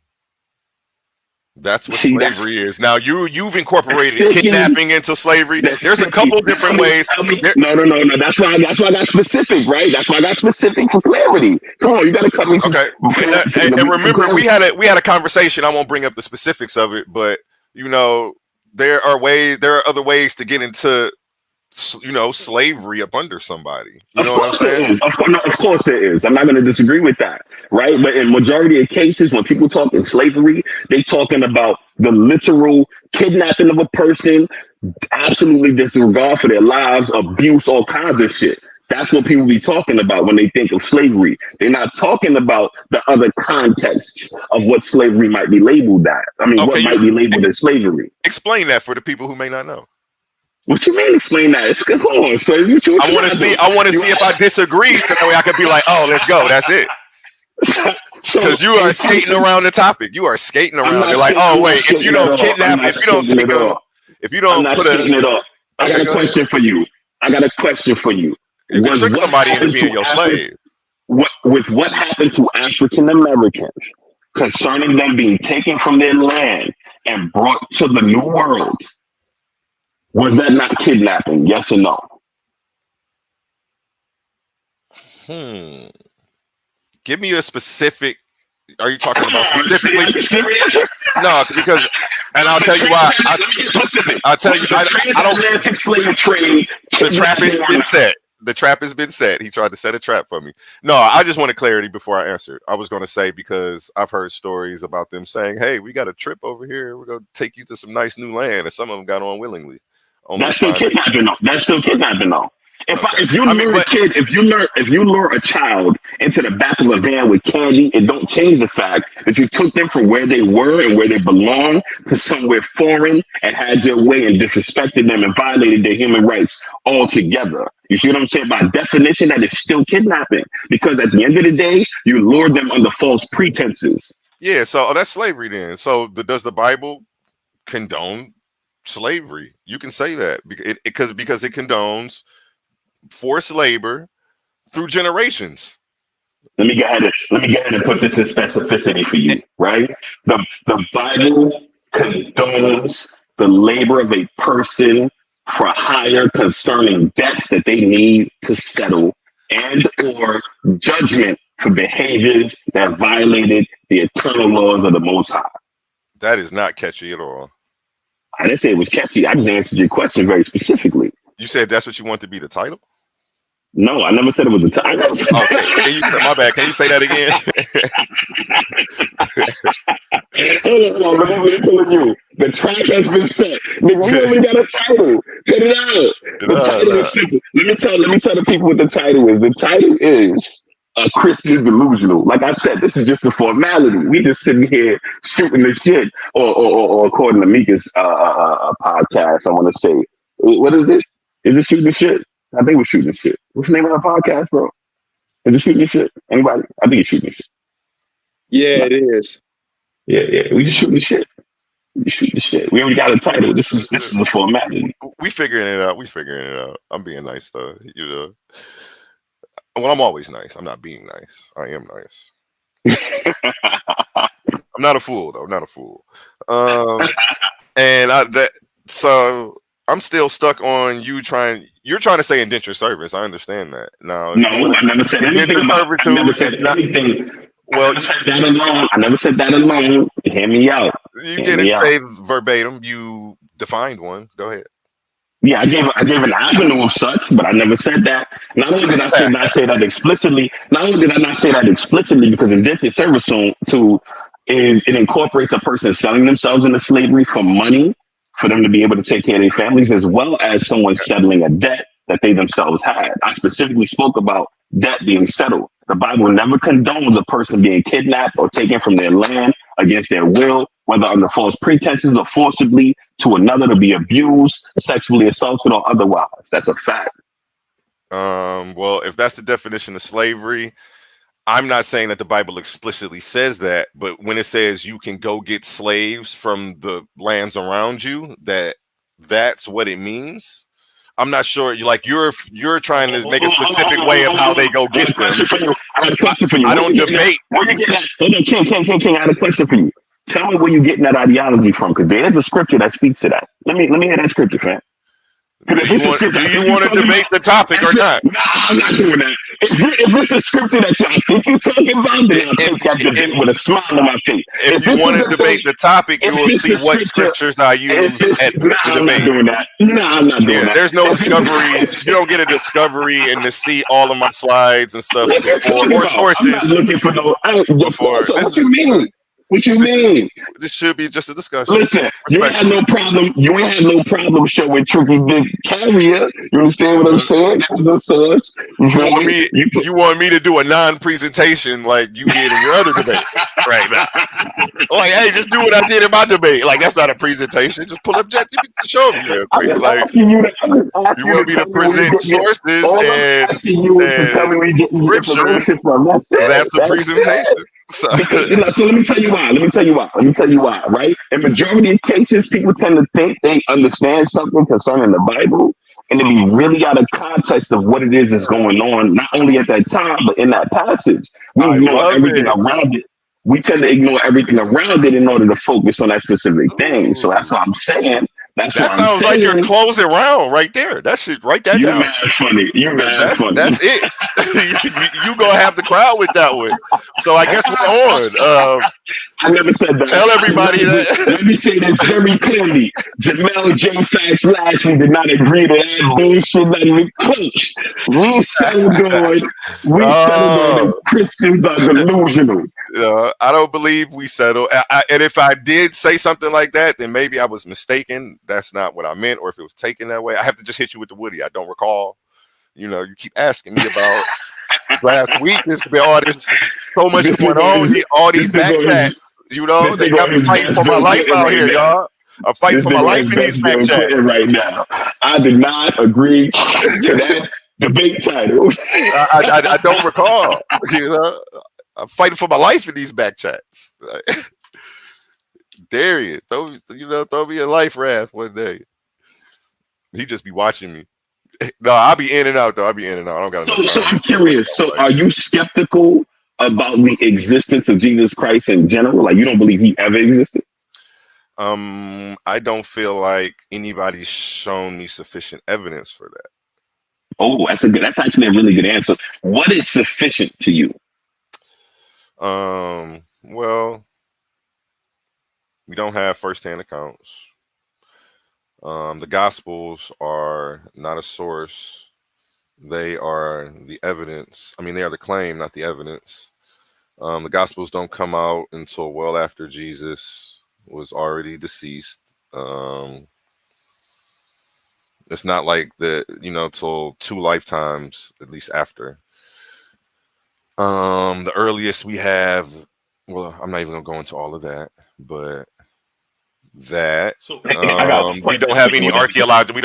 That's what slavery is. Now you've incorporated kidnapping into slavery. There's a couple different ways. No. That's why I got specific, right? That's why I got specific for clarity. Come on, you got to cut me. Okay. And remember, we had a conversation. I won't bring up the specifics of it, but there are other ways to get into slavery up under somebody. You know what I'm saying? Of course there is. I'm not going to disagree with that, right? But in majority of cases, when people talk in slavery, they talking about the literal kidnapping of a person, absolutely disregard for their lives, abuse, all kinds of shit. That's what people be talking about when they think of slavery. They're not talking about the other contexts of what slavery might be labeled at. I mean, what might be labeled as slavery. Explain that for the people who may not know. What you mean explain that? Come on, so I want to see if I disagree, so that way I could be like, oh, let's go. That's it. Because you are skating around the topic. You are skating around. You're like, oh wait, if you don't kidnap, if you don't take them, if you don't put it off. I got a question for you. You can trick somebody into being your slave. What happened to African Americans concerning them being taken from their land and brought to the New World? Was that not kidnapping? Yes or no? Give me a specific. Are you talking about specifically? No, because, and I'll tell you why. I'll tell you. I don't. Slave trade. The trap has been set. The trap has been set. He tried to set a trap for me. No, I just wanted clarity before I answered. I was going to say, because I've heard stories about them saying, "Hey, we got a trip over here. We're going to take you to some nice new land," and some of them got on willingly. That's still kidnapping, though. If you lure a child into the back of a van with candy, it don't change the fact that you took them from where they were and where they belong to somewhere foreign and had your way and disrespected them and violated their human rights altogether. You see what I'm saying? By definition, that is still kidnapping, because at the end of the day, you lured them under false pretenses. Yeah, so that's slavery then. So does the Bible condone slavery? You can say that because it condones forced labor through generations. Let me go ahead and put this in specificity for you, right? The Bible condones the labor of a person for hire concerning debts that they need to settle and or judgment for behaviors that violated the eternal laws of the Most High. That is not catchy at all. I didn't say it was catchy. I just answered your question very specifically. You said that's what you want to be the title? No, I never said it was a title. Okay. My bad. Can you say that again? Hold on. Let me tell you. The track has been set. Nigga, we only got a title. Get it out. The title is simple. Let me tell the people what the title is. The title is Christian Delusional. Like I said, this is just a formality. We just sitting here shooting the shit, or according to Mika's podcast, I want to say, what is it? Is it shooting the shit? I think we're shooting the shit. What's the name of our podcast, bro? Is it shooting the shit? Anybody? I think it's shooting the shit. Yeah, it is. Yeah. We just shooting the shit. We already got a title. This is a formality. We figuring it out. I'm being nice though. Well, I'm always nice. I'm not being nice. I am nice. I'm not a fool though. I'm not a fool. So I'm still stuck on you're trying to say indentured service. I understand that. No, I never said anything about it. I never said anything. Well, I never said that alone. Hear me out. You didn't say verbatim. You defined one. Go ahead. Yeah, I gave an avenue of such, but I never said that. Not only did I not say that explicitly, because indentured service it incorporates a person selling themselves into slavery for money, for them to be able to take care of their families, as well as someone settling a debt that they themselves had. I specifically spoke about debt being settled. The Bible never condones a person being kidnapped or taken from their land against their will, whether under false pretenses or forcibly to another to be abused, sexually assaulted, or otherwise. That's a fact. Well, if that's the definition of slavery, I'm not saying that the Bible explicitly says that, but when it says you can go get slaves from the lands around you, that's what it means. I'm not sure. You're trying to make a specific way of how they go get them. I have a question for you. I don't debate. Hold on, King. I have a question for you. Tell me where you're getting that ideology from, because there's a scripture that speaks to that. Let me hear that scripture, fam. Do you want to debate the topic or not? No, I'm not doing that. If it's a scripture that y'all think you're talking about, then I'll take that debate with a smile on my face. If you want to debate the topic, you will see what scriptures I use to debate. I'm not doing that. No, I'm not doing that. There's no discovery. You don't get a discovery and to see all of my slides and stuff before, or sources. I'm not looking for no. Before. So what you mean? What you mean? This should be just a discussion. Listen, you ain't had no problem. You ain't had no problem showing Tricky Dick Carrier. You understand what I'm saying? That was the source. You want me to do a non-presentation like you did in your other debate right now? Like, hey, just do what I did in my debate. Like, that's not a presentation. Just pull up Jet to show me real quick. Like, you want me to present sources and scriptures? That's a presentation. So let me tell you why. Right? In majority of cases, people tend to think they understand something concerning the Bible, and to be really out of context of what it is that's going on, not only at that time, but in that passage. We ignore everything around it. We tend to ignore everything around it in order to focus on that specific thing. So that's what I'm saying. That sounds like you're closing round right there. That should write that down. You're mad funny. That's it. you gonna have the crowd with that one. So I guess we're on. I never said that. Tell everybody that. Let me say this very clearly. Jamel J.Faqz Lashley did not agree to that bullshit. Not even close. We settled on Christians are delusional. I don't believe we settled. And if I did say something like that, then maybe I was mistaken. That's not what I meant. Or if it was taken that way, I have to just hit you with the Woody. I don't recall. You keep asking me about last week. There's been all this, so much going on. All these back chats. They got me fighting for my life out here, y'all. I'm fighting for my life in these back chats right now. I did not agree to that debate title. I don't recall. I'm fighting for my life in these back chats. Darius, throw me a life raft one day. He just be watching me. No, I'll be in and out though. I don't got enough time. So I'm curious. So are you skeptical about the existence of Jesus Christ in general? Like, you don't believe he ever existed? I don't feel like anybody's shown me sufficient evidence for that. Oh, that's actually a really good answer. What is sufficient to you? Well, we don't have firsthand accounts. The Gospels are not a source. They are the evidence. I mean, they are the claim, not the evidence. The Gospels don't come out until well after Jesus was already deceased. It's not like till 2 lifetimes, at least after. The earliest we have, well, I'm not even gonna go into all of that, but we don't have any archaeological.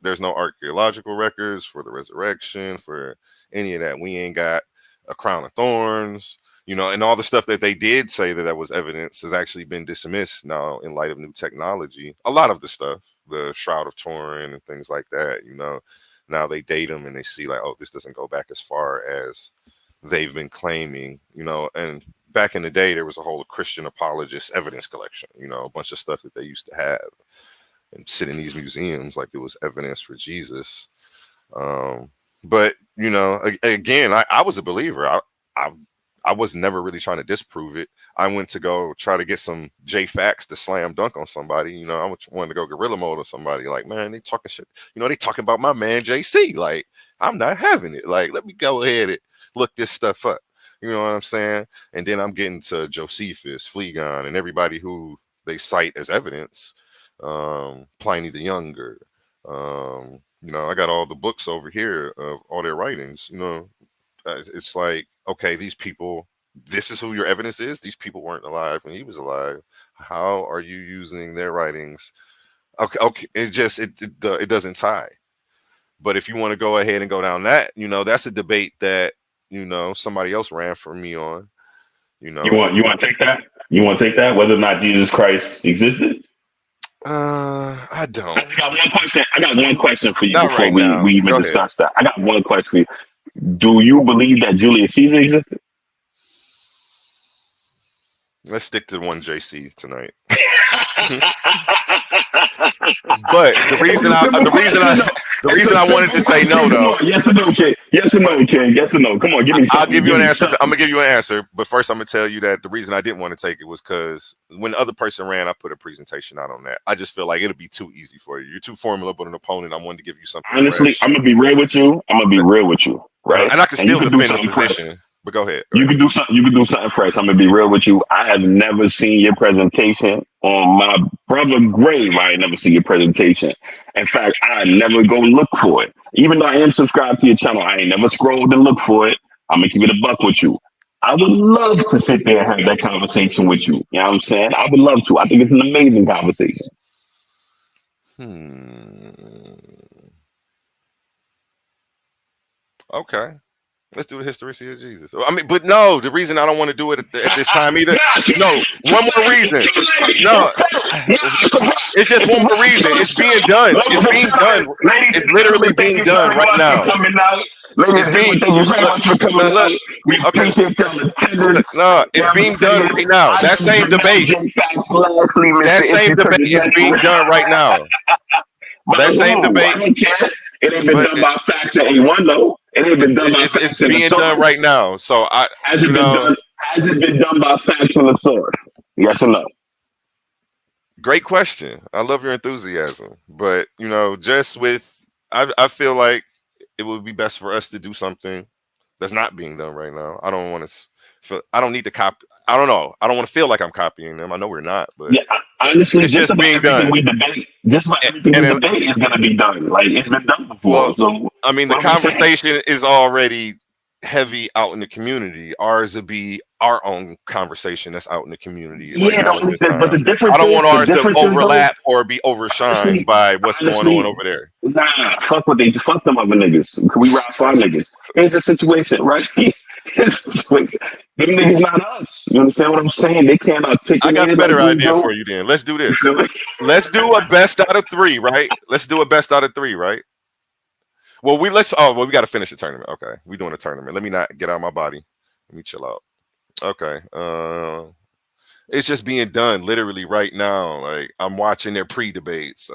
There's no archaeological records for the resurrection, for any of that. We ain't got a crown of thorns, and all the stuff that they did say that was evidence has actually been dismissed now in light of new technology. A lot of the stuff, the Shroud of Turin and things like that, now they date them and they see like, oh, this doesn't go back as far as they've been claiming, and back in the day, there was a whole Christian apologist evidence collection, a bunch of stuff that they used to have and sit in these museums like it was evidence for Jesus. But, again, I was a believer. I was never really trying to disprove it. I went to go try to get some J.Faqz to slam dunk on somebody. I wanted to go guerrilla mode on somebody. Like, man, they talking shit. They talking about my man JC. Like, I'm not having it. Like, let me go ahead and look this stuff up. You know what I'm saying? And then I'm getting to Josephus, Phlegon, and everybody who they cite as evidence. Pliny the Younger. I got all the books over here of all their writings. It's like, okay, these people, this is who your evidence is. These people weren't alive when he was alive. How are you using their writings? Okay. It doesn't tie. But if you want to go ahead and go down that, that's a debate that, somebody else ran for me on. You want to take that? You want to take that? Whether or not Jesus Christ existed? I don't. I got one question for you Not before right we even discuss that. I got one question for you. Do you believe that Julius Caesar existed? Let's stick to one JC tonight. But the reason I wanted to say no though. Yes or no, King? Yes or no, King? Yes or no? Come on, give me. I'll give you an answer. I'm gonna give you an answer, but first I'm gonna tell you that the reason I didn't want to take it was because when the other person ran, I put a presentation out on that. I just feel like it'll be too easy for you. You're too formidable an opponent. I wanted to give you something. Honestly, fresh. I'm gonna be real with you. Right? And I can still defend the position. But go ahead. You can do something. You can do something fresh. I'm gonna be real with you. I have never seen your presentation on my brother grave. I ain't never seen your presentation. In fact, I never go look for it. Even though I am subscribed to your channel, I ain't never scrolled and look for it. I'm gonna keep it a buck with you. I would love to sit there and have that conversation with you. You know what I'm saying? I would love to. I think it's an amazing conversation. Okay. Let's do the history of Jesus. I mean, but no, the reason I don't want to do it at this time either. No, one more reason. No, it's just one more reason. It's being done. It's being done. It's literally being done right now. It's being it's being done right now. That same debate is being done right now. That same debate. It ain't been done by Facts and AOne though. It ain't been done by Facts. It's being done right now. So has it been done by Facts and the Source? Yes or no? Great question. I love your enthusiasm, but just with I feel like it would be best for us to do something that's not being done right now. I don't want to. I don't need to copy. I don't know. I don't want to feel like I'm copying them. I know we're not, but yeah, honestly, it's just being done. We debate. Just about everything we debate is going to be done. Like it's been done before. Well, so I mean, the conversation is already heavy out in the community. Ours would be our own conversation that's out in the community. Yeah, but the difference. I don't want ours to overlap or be overshined by what's going on over there. Nah, fuck them other niggas. We rock for our niggas. Here's the situation, right? Them niggas not us. You understand what I'm saying? They can't articulate. I got a better idea for you then. Let's do this. Let's do a best out of 3, right? Let's do a best out of 3, right? Well, we got to finish the tournament. Okay, we doing a tournament. Let me not get out of my body. Let me chill out. Okay. It's just being done literally right now. Like I'm watching their pre-debates.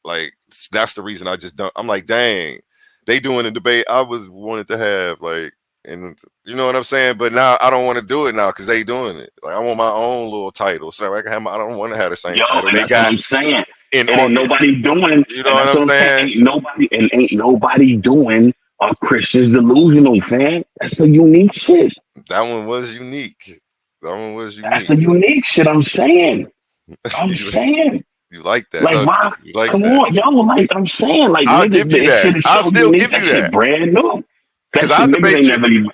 Like that's the reason I just don't. I'm like, dang, they doing a debate I was wanted to have. Like, and you know what I'm saying. But now I don't want to do it now because they doing it. Like I want my own little title, so I can have. I don't want to have the same title. They got. I'm saying. And ain't nobody doing. You know what I'm saying? Ain't nobody doing. Are Christians delusional, fam? That's a unique shit. That one was unique. That's a unique shit. I'm saying. You like that? Like, why? Like come that. On, yo. Like I'm saying, like I'll give you that. I'll still give you that. Brand new. Because I debate you.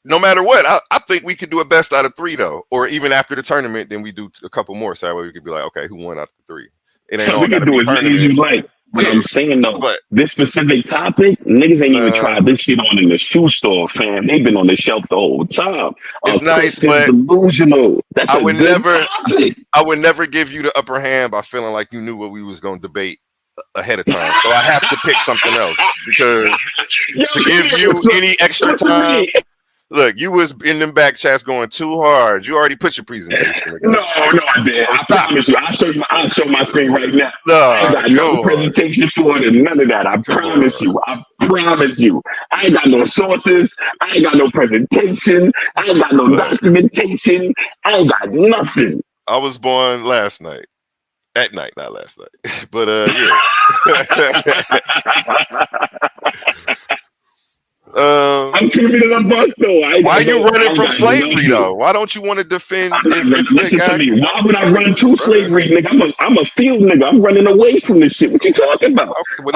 No matter what, I think we could do a best out of 3 though, or even after the tournament, then we do a couple more. So that way we could be like, okay, who won out of the 3? It ain't. So we can do it as you like. But I'm saying though, this specific topic, niggas ain't even tried this shit on in the shoe store, fam. They've been on the shelf the whole time. It's nice, but delusional. That's I would never give you the upper hand by feeling like you knew what we was gonna debate ahead of time. So I have to pick something else because to give you any extra time. Look, you was in them back chats going too hard. You already put your presentation. No, I did. So I promise you. I'll show my screen right now. No, I got no presentation for it and none of that. I promise you. I ain't got no sources. I ain't got no presentation. I ain't got no documentation. I ain't got nothing. I was born last night. At night, not last night. But yeah. I'm keeping it a buck though. Why are you running from slavery though? Why don't you want to defend? Listen to me. Why would I run to slavery, nigga? I'm a field nigga. I'm running away from this shit. What you talking about? Okay, well,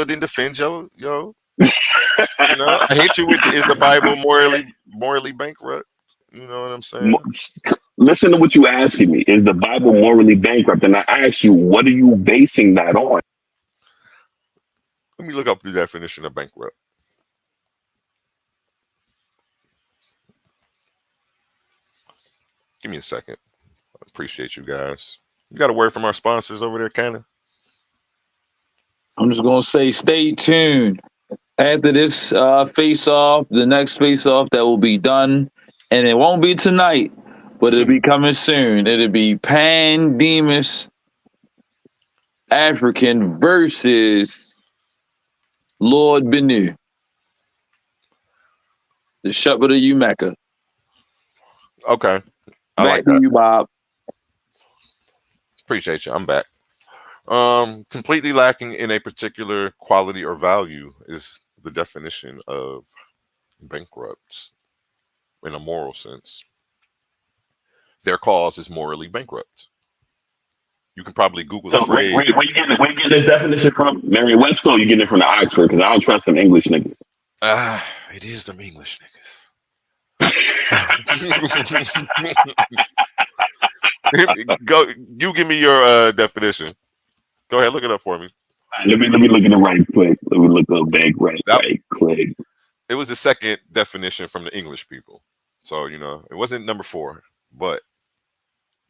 then defend yo. You know, I hate you with is the Bible morally bankrupt? You know what I'm saying? Listen to what you asking me. Is the Bible morally bankrupt? And I ask you, what are you basing that on? Let me look up the definition of bankrupt. Give me a second. I appreciate you guys. You got a word from our sponsors over there, Cannon? I'm just going to say stay tuned. After this face-off, the next face-off that will be done, and it won't be tonight, But it'll be coming soon. It'll be Pandemus African versus Lord Benu. The shepherd of Umecca. Okay. I Back like to that. you, Bob. Appreciate you. I'm back. Completely lacking in a particular quality or value is the definition of bankrupt in a moral sense. Their cause is morally bankrupt. You can probably Google the So phrase. where you getting this definition from? Merriam-Webster, or you getting it from the Oxford? Because I don't trust them English niggas. It is them English niggas. Go, you give me your definition. Go ahead, look it up for me. Let me look at it right quick. Let me look up right quick. It was the second definition from the English people. So, you know, it wasn't number 4, but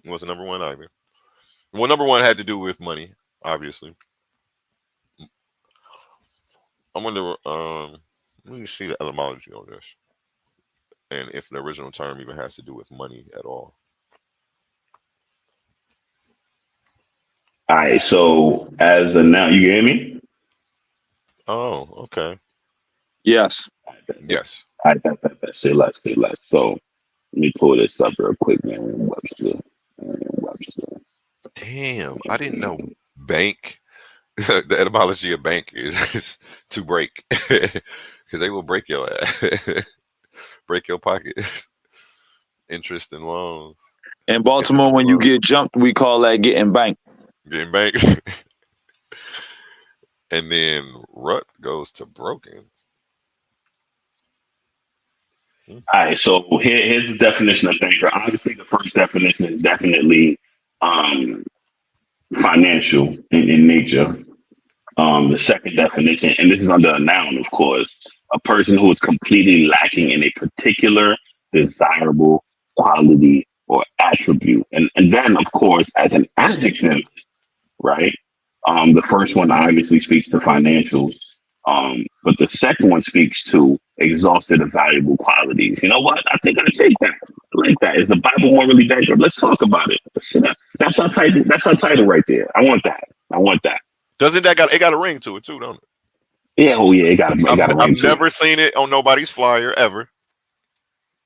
it wasn't number 1 either. Well, number 1 had to do with money, obviously. I wonder, let me see the etymology on this. And if the original term even has to do with money at all. All right, so as of now, you hear me? Oh, okay. Yes. Yes. All right, say less. So let me pull this up real quick, Merriam-Webster. Damn, I didn't know bank. The etymology of bank is to break, because they will break your ass, break your pocket. Interest and loans. In Baltimore, when you get jumped, we call that getting banked. Getting banked. And then rut goes to broken. All right, so here's the definition of banker. Obviously, the first definition is definitely financial in nature. The second definition, and this is under a noun, of course, a person who is completely lacking in a particular desirable quality or attribute. And then, of course, as an adjective, right? The first one obviously speaks to financials, but the second one speaks to exhausted and valuable qualities. You know what? I think I take that. I like that. Is the Bible morally bankrupt? Let's talk about it. That's our title. That's our title right there. I want that. Doesn't that got a ring to it too, don't it? Yeah, it got a ring to it. I've never seen it on nobody's flyer ever.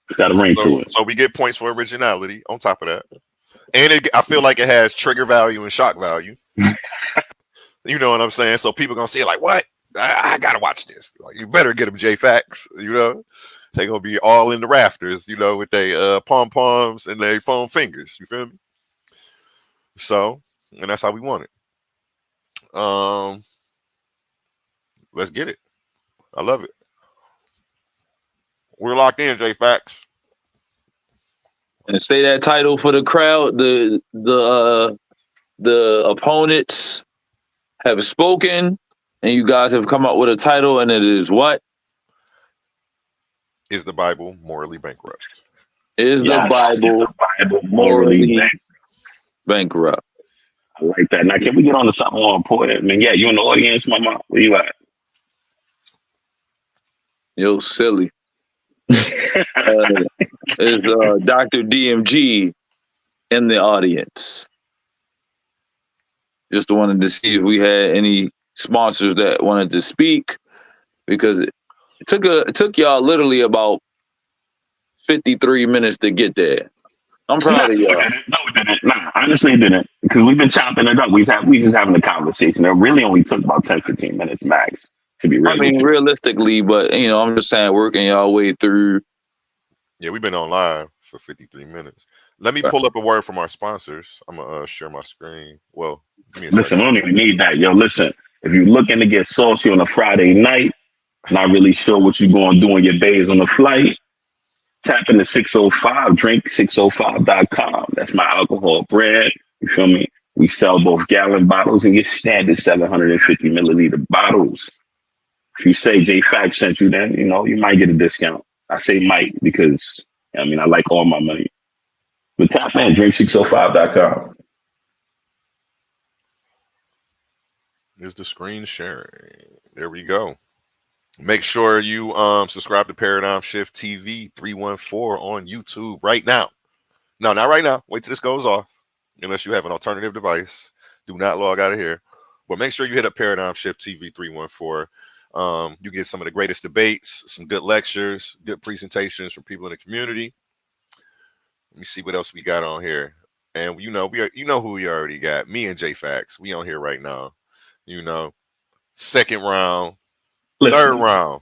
It's got a ring to it. So we get points for originality on top of that. And I feel like it has trigger value and shock value. You know what I'm saying? So people gonna see it like, what? I gotta watch this. Like, you better get them J.Faqz. You know, they gonna be all in the rafters. You know, with their pom poms and their foam fingers. You feel me? So, and that's how we want it. Let's get it. I love it. We're locked in, J.Faqz. And say that title for the crowd. The opponents have spoken, and you guys have come up with a title, and it is what? Is the Bible morally bankrupt? Is the Bible morally bankrupt? I like that. Now, can we get on to something more important? I mean, yeah, you in the audience, mama. Where you at? Yo, silly. Is Dr. DMG in the audience? Just wanted to see if we had any sponsors that wanted to speak, because it took y'all literally about 53 minutes to get there. I'm proud of y'all. No, it didn't. Nah, honestly, it didn't. Because we've been chopping it up. We just having a conversation. It really only took about 10, 15 minutes max, to be real. I mean, realistically, but I'm just saying, working y'all way through. Yeah, we've been on live for 53 minutes. Let me pull up a word from our sponsors. I'm gonna share my screen. Well, give me a listen, second. I don't even need that. Yo, listen, if you're looking to get saucy on a Friday night, not really sure what you're going to do on your days on the flight, tap into 605, drink605.com. That's my alcohol brand. You feel me? We sell both gallon bottles and your standard 750 milliliter bottles. If you say J.Faqz sent you, then, you might get a discount. I say might because, I like all my money. But tap in, drink605.com. Here's the screen sharing. There we go. Make sure you subscribe to Paradigm Shift TV 314 on YouTube right now. No, not right now. Wait till this goes off. Unless you have an alternative device, do not log out of here. But make sure you hit up Paradigm Shift TV 314. You get some of the greatest debates, some good lectures, good presentations from people in the community. Let me see what else we got on here. And you know who we already got. Me and J.Faqz. We on here right now. You know, second round, Listen, third round.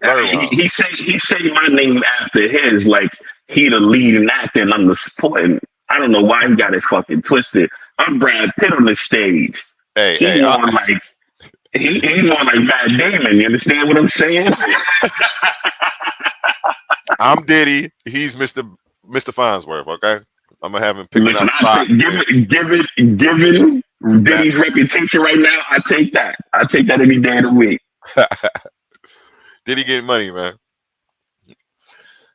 He say my name after his, like he the leading actor and I'm the supporting. I don't know why he got it fucking twisted. I'm Brad Pitt on the stage. He more like he more like Matt Damon. You understand what I'm saying? I'm Diddy. He's Mr. Farnsworth. Okay, I'm gonna have him picking Listen, up stock. Given Diddy's reputation right now, I take that. I take that any day of the week. Diddy getting money, man.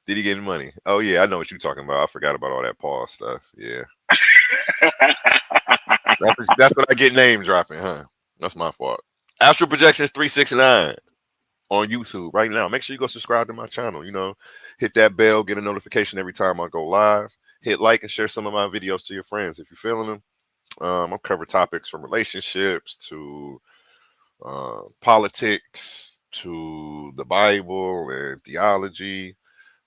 Diddy getting money. Oh yeah, I know what you're talking about. I forgot about all that Paul stuff. Yeah. That's what I get name dropping, huh? That's my fault. Astral Projections 369 on YouTube right now. Make sure you go subscribe to my channel. You know, hit that bell, get a notification every time I go live. Hit like and share some of my videos to your friends if you're feeling them. I'll cover topics from relationships to politics to the Bible and theology.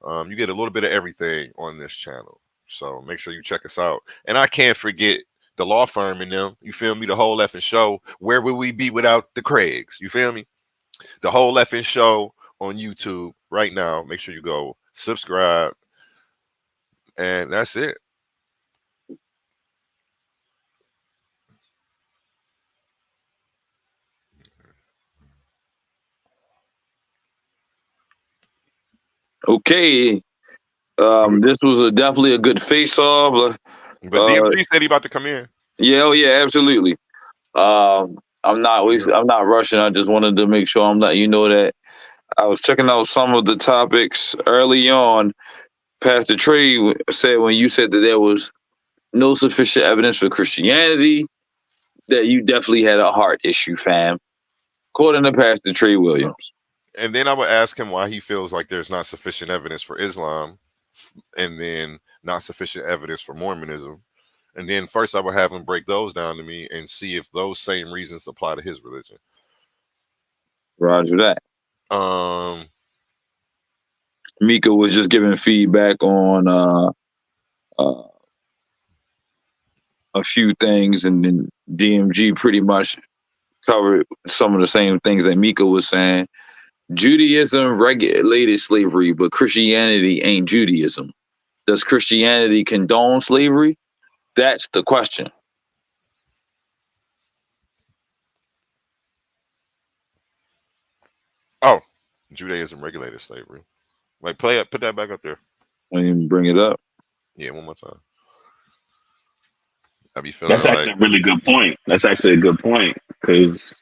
You get a little bit of everything on this channel. So make sure you check us out. And I can't forget the law firm in them. You feel me? The whole effing show. Where would we be without the Craigs? You feel me? The whole effing show on YouTube right now. Make sure you go subscribe. And that's it. Okay. This was definitely a good face-off. But DMG said he about to come in. Yeah, oh yeah, absolutely. I'm not rushing. I just wanted to make sure I'm letting you know that I was checking out some of the topics early on. Pastor Trey said when you said that there was no sufficient evidence for Christianity, that you definitely had a heart issue, fam. According to Pastor Trey Williams. And then I would ask him why he feels like there's not sufficient evidence for Islam and then not sufficient evidence for Mormonism. And then first I would have him break those down to me and see if those same reasons apply to his religion. Roger that. Mika was just giving feedback on a few things, and then DMG pretty much covered some of the same things that Mika was saying. Judaism regulated slavery, but Christianity ain't Judaism. Does Christianity condone slavery? That's the question. Oh, Judaism regulated slavery. Like, put that back up there. Let me bring it up. Yeah, one more time. I be feeling That's actually a really good point. That's actually a good point because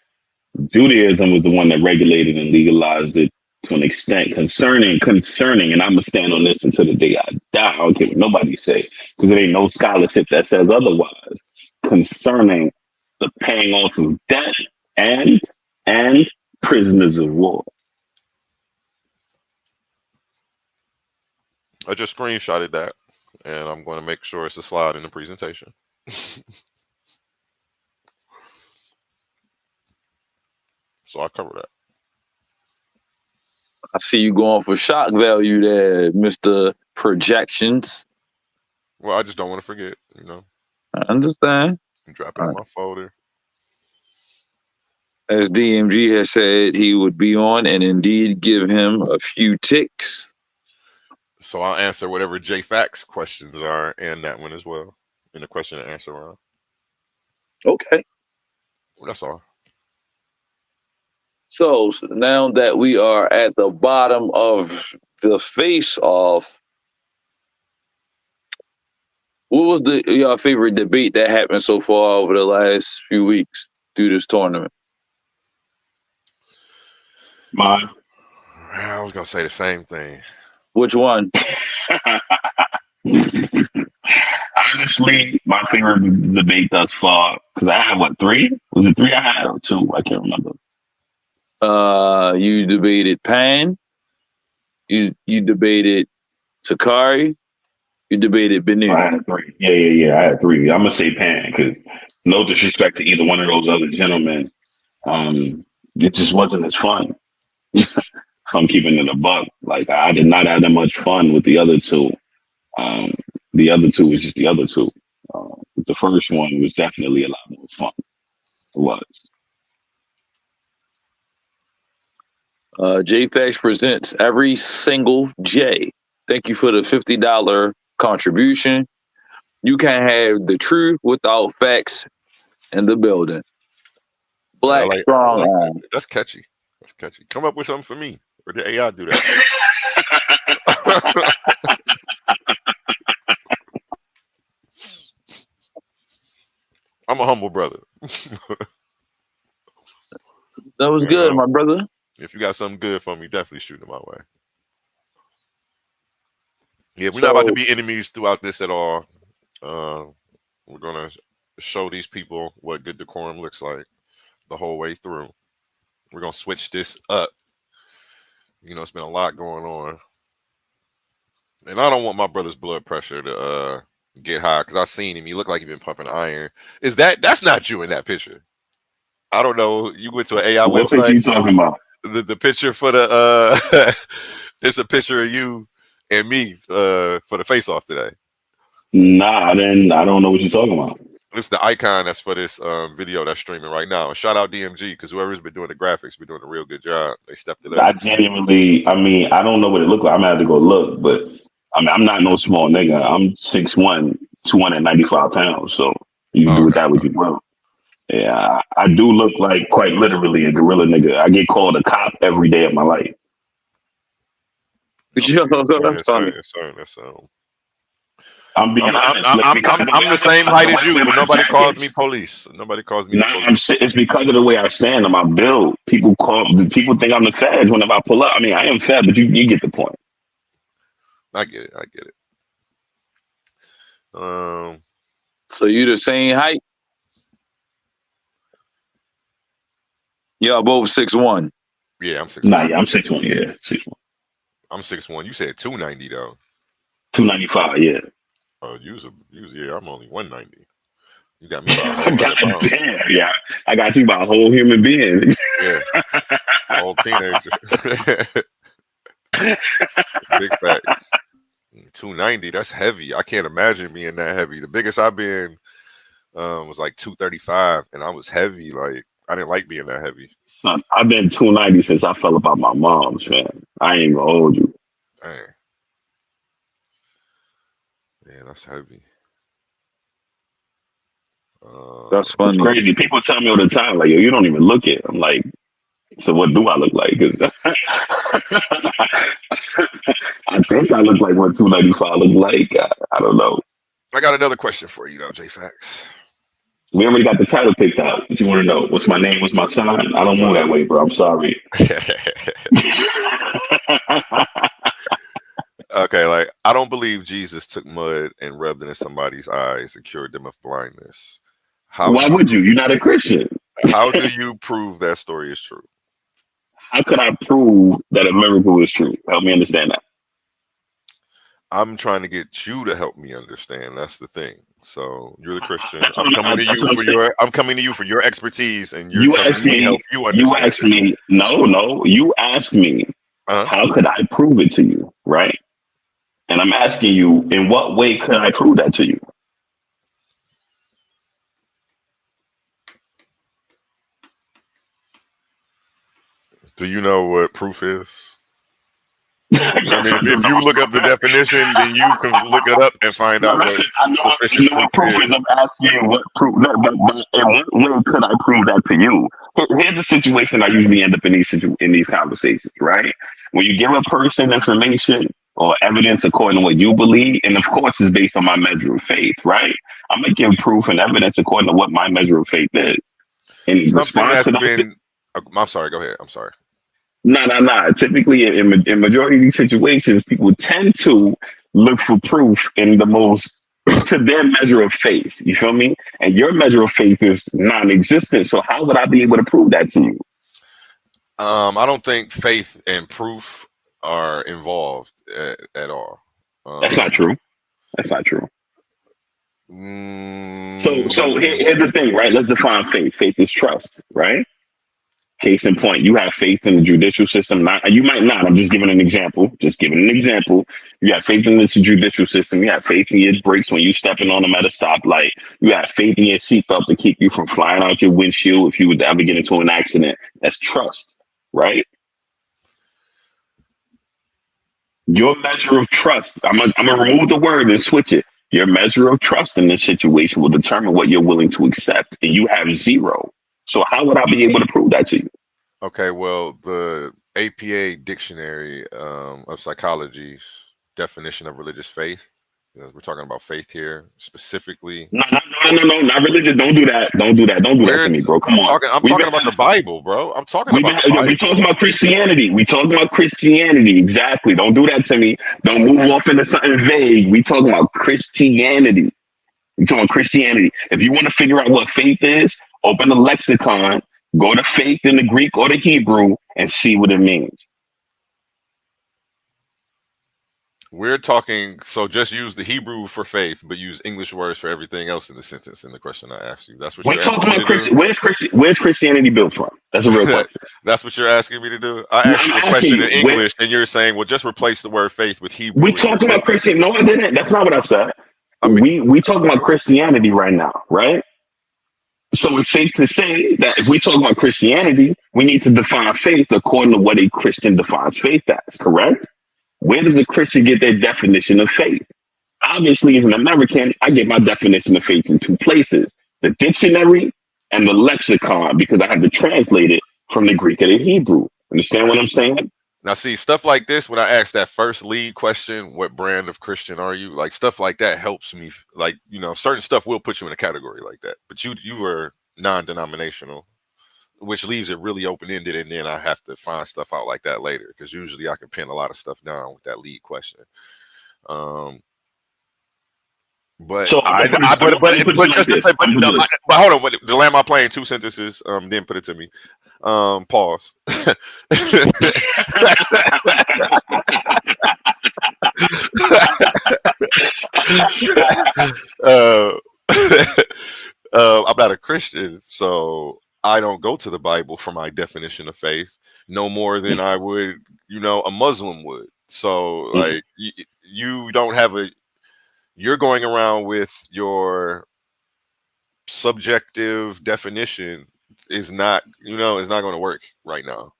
Judaism was the one that regulated and legalized it to an extent concerning, and I'm gonna stand on this until the day I die. I don't care what nobody say because there ain't no scholarship that says otherwise concerning the paying off of debt and prisoners of war. I just screenshotted that, and I'm going to make sure it's a slide in the presentation. So I cover that. I see you going for shock value there, Mr. Projections. Well, I just don't want to forget, you know. I understand. Drop it in my folder. As DMG has said, he would be on and indeed give him a few ticks. So I'll answer whatever J.Faqz questions are and that one as well in the question and answer round. Okay. Well, that's all. So now that we are at the bottom of the face-off, what was your favorite debate that happened so far over the last few weeks through this tournament? Mine. I was gonna say the same thing. Which one? Honestly, my favorite debate thus far, because I had what, 3? Was it 3 I had or 2? I can't remember. You debated Pan. You debated Sakari, You debated Benin. I had 3. Yeah. I had 3. I'm gonna say Pan because no disrespect to either one of those other gentlemen, it just wasn't as fun. I'm keeping it a buck. Like I did not have that much fun with the other 2. Um, the other 2 was just the other 2. The first one was definitely a lot more fun. It was. J.Faqz presents every single J. Thank you for the $50 contribution. You can't have the truth without facts in the building. Black strong arm. That. That's catchy. That's catchy. Come up with something for me. Or did AI do that? I'm a humble brother. That was good, my brother. If you got something good for me, definitely shoot it my way. Yeah, we're not about to be enemies throughout this at all. We're gonna show these people what good decorum looks like the whole way through. We're gonna switch this up. You know, it's been a lot going on, and I don't want my brother's blood pressure to get high because I seen him. He looked like he been pumping iron. That's not you in that picture? I don't know. You went to an AI what website. What are you talking about? The picture for the it's a picture of you and me for the Faceoff today. Nah, I don't know what you're talking about. It's the icon that's for this video that's streaming right now. Shout out DMG because whoever's been doing the graphics been doing a real good job. They stepped it up. I genuinely, I don't know what it looked like. I'm gonna have to go look, but I'm not no small nigga. I'm 6'1", 295 pounds. So you can do with that what you will. Yeah, I do look like quite literally a gorilla nigga. I get called a cop every day of my life. Yo, that's funny. I'm the same height as you, but nobody calls me police. Nobody calls me. It's because of the way I stand and my build. People think I'm the feds whenever I pull up. I mean, I am fed, but you get the point. I get it. So you the same height? Y'all both 6'1". Yeah, I'm 6'1". Nah, yeah, I'm 6'1". Yeah, 6'1". I'm 6'1". You said 290 though. 295. Yeah. Oh, yeah. I'm only 190. You got me by yeah, I got you by a whole human being. Yeah, a whole teenager. Big facts. 290. That's heavy. I can't imagine being that heavy. The biggest I've been was like 235, and I was heavy. Like I didn't like being that heavy. Son, I've been 290 since I fell about my mom's, man. I ain't gonna hold you. Dang. Yeah, that's heavy. That's funny. It's crazy. People tell me all the time, like, yo, you don't even look it. I'm like, so what do I look like? I think I look like what 295 look like. I don't know. I got another question for you, though, J.Faqz. We already got the title picked out. If you want to know what's my name, what's my sign, I don't move that way, bro. I'm sorry. Okay, like I don't believe Jesus took mud and rubbed it in somebody's eyes and cured them of blindness. Why would you? You're not a Christian. How do you prove that story is true? How could I prove that a miracle is true? Help me understand that. I'm trying to get you to help me understand. That's the thing. So you're the Christian. I'm coming to you for your expertise, and you're telling me help you understand. You asked me. No. You asked me. How could I prove it to you? Right. And I'm asking you, in what way could I prove that to you? Do you know what proof is? I mean, if you look up the definition, then you can look it up and find out what sufficient proof is. I'm asking you what proof. But in what way could I prove that to you? Here's the situation I usually end up in these conversations, right? When you give a person information or evidence according to what you believe, and of course it's based on my measure of faith, right? I'm gonna give proof and evidence according to what my measure of faith is. And something that's been. I'm sorry. Go ahead. I'm sorry. No. Typically, in majority of these situations, people tend to look for proof in the most to their measure of faith. You feel me? And your measure of faith is non-existent. So how would I be able to prove that to you? I don't think faith and proof are involved at all. That's not true. That's not true. Mm, So here's the thing, right? Let's define faith. Faith is trust, right? Case in point, you have faith in the judicial system. Not, you might not. I'm just giving an example. Just giving an example. You have faith in the judicial system. You have faith in your brakes when you stepping on them at a stoplight. You have faith in your seatbelt to keep you from flying out your windshield if you would ever get into an accident. That's trust, right? Your measure of trust. I'm gonna remove the word and switch it. Your measure of trust in this situation will determine what you're willing to accept, and you have zero. So how would I be able to prove that to you? okay, well, the APA Dictionary of Psychology's definition of religious faith. We're talking about faith here specifically. No, not religious. Don't do that. Don't do that. Don't do that to me, bro. Come on. I'm talking about the Bible, bro. I'm talking about the Bible. We talking about Christianity. We talking about Christianity. Exactly. Don't do that to me. Don't move off into something vague. We talking about Christianity. We talking about Christianity. If you want to figure out what faith is, open the lexicon, go to faith in the Greek or the Hebrew, and see what it means. We're talking, so just use the Hebrew for faith, but use English words for everything else in the sentence in the question I asked you. That's what we're talking about. Where's Christianity built from? That's a real question. That's what you're asking me to do? I asked you a question in English, and you're saying, well, just replace the word faith with Hebrew. We talking about Christian. No, I didn't. That's not what I said. I mean, we talking about Christianity right now, right? So it's safe to say that if we talk about Christianity, we need to define faith according to what a Christian defines faith as, correct? Where does a Christian get their definition of faith? Obviously, as an American, I get my definition of faith in two places, the dictionary and the lexicon, because I have to translate it from the Greek and the Hebrew. Understand what I'm saying? Now, see, stuff like this, when I ask that first lead question, what brand of Christian are you? Like, stuff like that helps me. Like, certain stuff will put you in a category like that. But you were non-denominational, which leaves it really open-ended, and then I have to find stuff out like that later, because usually I can pin a lot of stuff down with that lead question. But hold on, to land my plane, 2 sentences, then put it to me. Pause. I'm not a Christian, so I don't go to the Bible for my definition of faith no more than I would, a Muslim would. So like you don't have you're going around with your subjective definition is not, it's not going to work right now.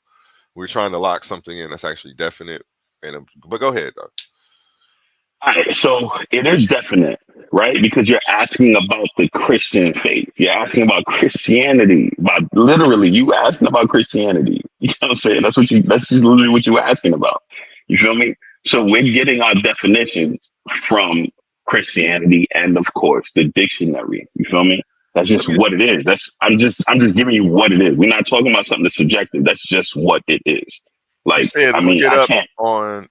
We're trying to lock something in that's actually definite. But go ahead, though. All right, so it is definite, right? Because you're asking about the Christian faith. You're asking about Christianity. Literally, you asking about Christianity. You know what I'm saying? That's just literally what you're asking about. You feel me? So we're getting our definitions from Christianity and, of course, the dictionary. You feel me? That's just what it is. I'm just giving you what it is. We're not talking about something that's subjective. That's just what it is. Like, you said,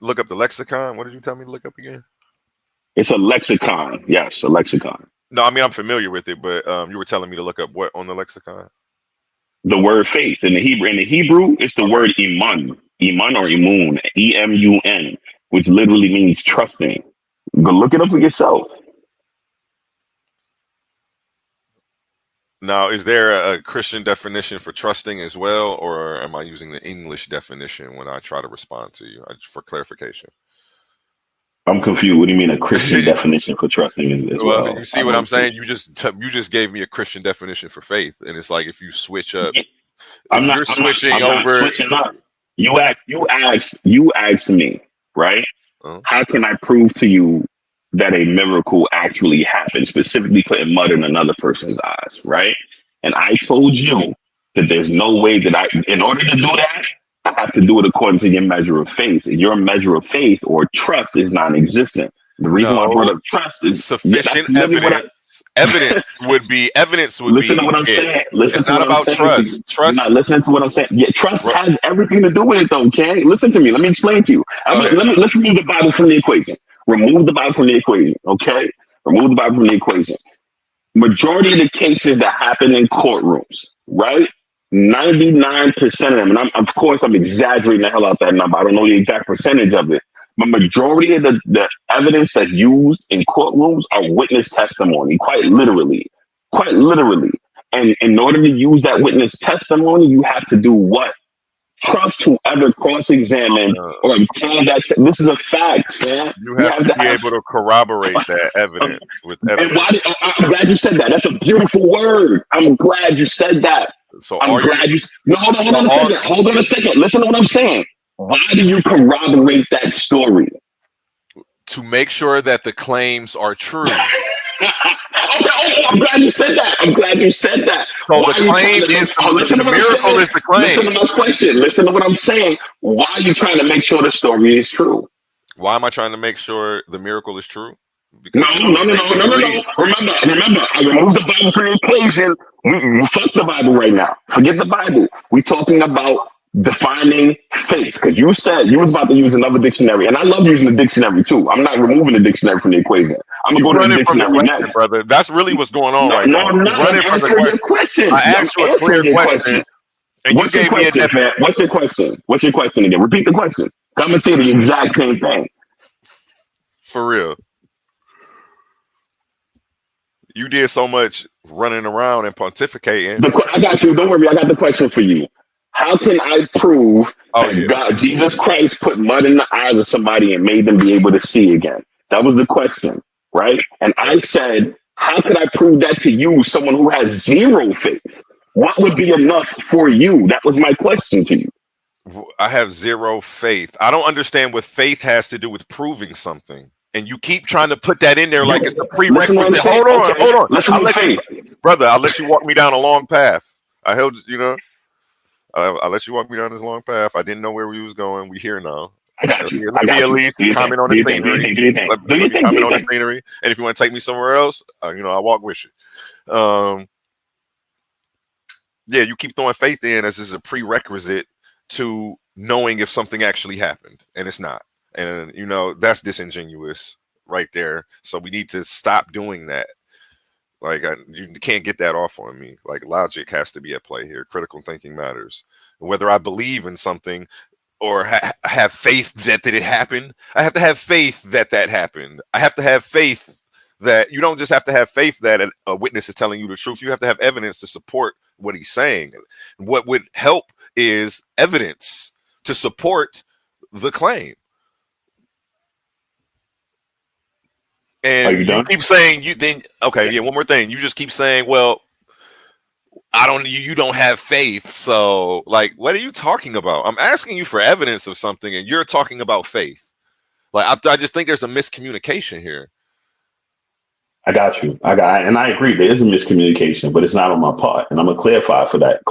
look up the lexicon. What did you tell me to look up again? It's a lexicon. Yes, a lexicon. No, I mean, I'm familiar with it, but you were telling me to look up what on the lexicon? The word faith in the Hebrew. In the Hebrew, it's the word iman. Iman or imun. E-M-U-N, which literally means trusting. Go look it up for yourself. Now, is there a Christian definition for trusting as well, or am I using the English definition when I try to respond to you for clarification? I'm confused. What do you mean a Christian definition for trusting? Well, you see what I'm saying? You just gave me a Christian definition for faith, and it's like if you switch up, I'm not switching up. You asked me, right? How can I prove to you that a miracle actually happened, specifically putting mud in another person's eyes, right? And I told you that there's no way that in order to do that, I have to do it according to your measure of faith. And your measure of faith or trust is non-existent. The reason why I brought up trust is sufficient evidence. Evidence would be. Listen to what I'm saying. It's not about trust. Trust. You're not listening to what I'm saying. Yeah, trust has everything to do with it, though. Okay, listen to me. Let me explain to you. Let's remove the Bible from the equation. Remove the Bible from the equation. Okay, remove the Bible from the equation. Majority of the cases that happen in courtrooms, right? 99% of them, and of course I'm exaggerating the hell out that number. I don't know the exact percentage of it, the majority of the evidence that's used in courtrooms are witness testimony, quite literally. Quite literally. And in order to use that witness testimony, you have to do what? Trust whoever cross-examined or call that. This is a fact, man. You have to be able to corroborate that evidence with evidence. And I'm glad you said that. That's a beautiful word. I'm glad you said that. So I'm glad you. No, hold on a second. Hold on a second. Listen to what I'm saying. Why do you corroborate that story? To make sure that the claims are true. Okay, I'm glad you said that. So the claim is the miracle is the claim. Listen to my question. Listen to what I'm saying. Why are you trying to make sure the story is true? Why am I trying to make sure the miracle is true? No. Remember, I removed the Bible from the equation. You fuck the Bible right now. Forget the Bible. We're talking about defining faith, because you said you was about to use another dictionary, and I love using the dictionary too. I'm not removing the dictionary from the equation. I'm gonna go to the dictionary next, brother. That's really what's going on right now. No, I'm not. I'm answering your question. I asked you a clear question, and you gave me a different. What's your question? What's your question again? Repeat the question. I'm gonna say the exact same thing. For real. You did so much running around and pontificating. I got you. Don't worry. I got the question for you. How can I prove that God, Jesus Christ, put mud in the eyes of somebody and made them be able to see again? That was the question, right? And I said, how could I prove that to you, someone who has zero faith? What would be enough for you? That was my question to you. I have zero faith. I don't understand what faith has to do with proving something. And you keep trying to put that in there like it's a prerequisite. Hold on. Brother, I'll let you walk me down a long path. I'll let you walk me down this long path. I didn't know where we was going. We here now. I got you. Let me at least comment on the scenery. Let me comment on the scenery. And if you want to take me somewhere else, I'll walk with you. Yeah, you keep throwing faith in as is a prerequisite to knowing if something actually happened, and it's not. And that's disingenuous right there. So we need to stop doing that. Like, you can't get that off on me. Like, logic has to be at play here. Critical thinking matters. Whether I believe in something or have faith that it happened, I have to have faith that happened. I have to have faith that you don't just have to have faith that a witness is telling you the truth. You have to have evidence to support what he's saying. What would help is evidence to support the claim. And you keep saying one more thing. You just keep saying, well, you don't have faith. So like, what are you talking about? I'm asking you for evidence of something and you're talking about faith. Like, I just think there's a miscommunication here. I got you. And I agree. There is a miscommunication, but it's not on my part. And I'm going to clarify that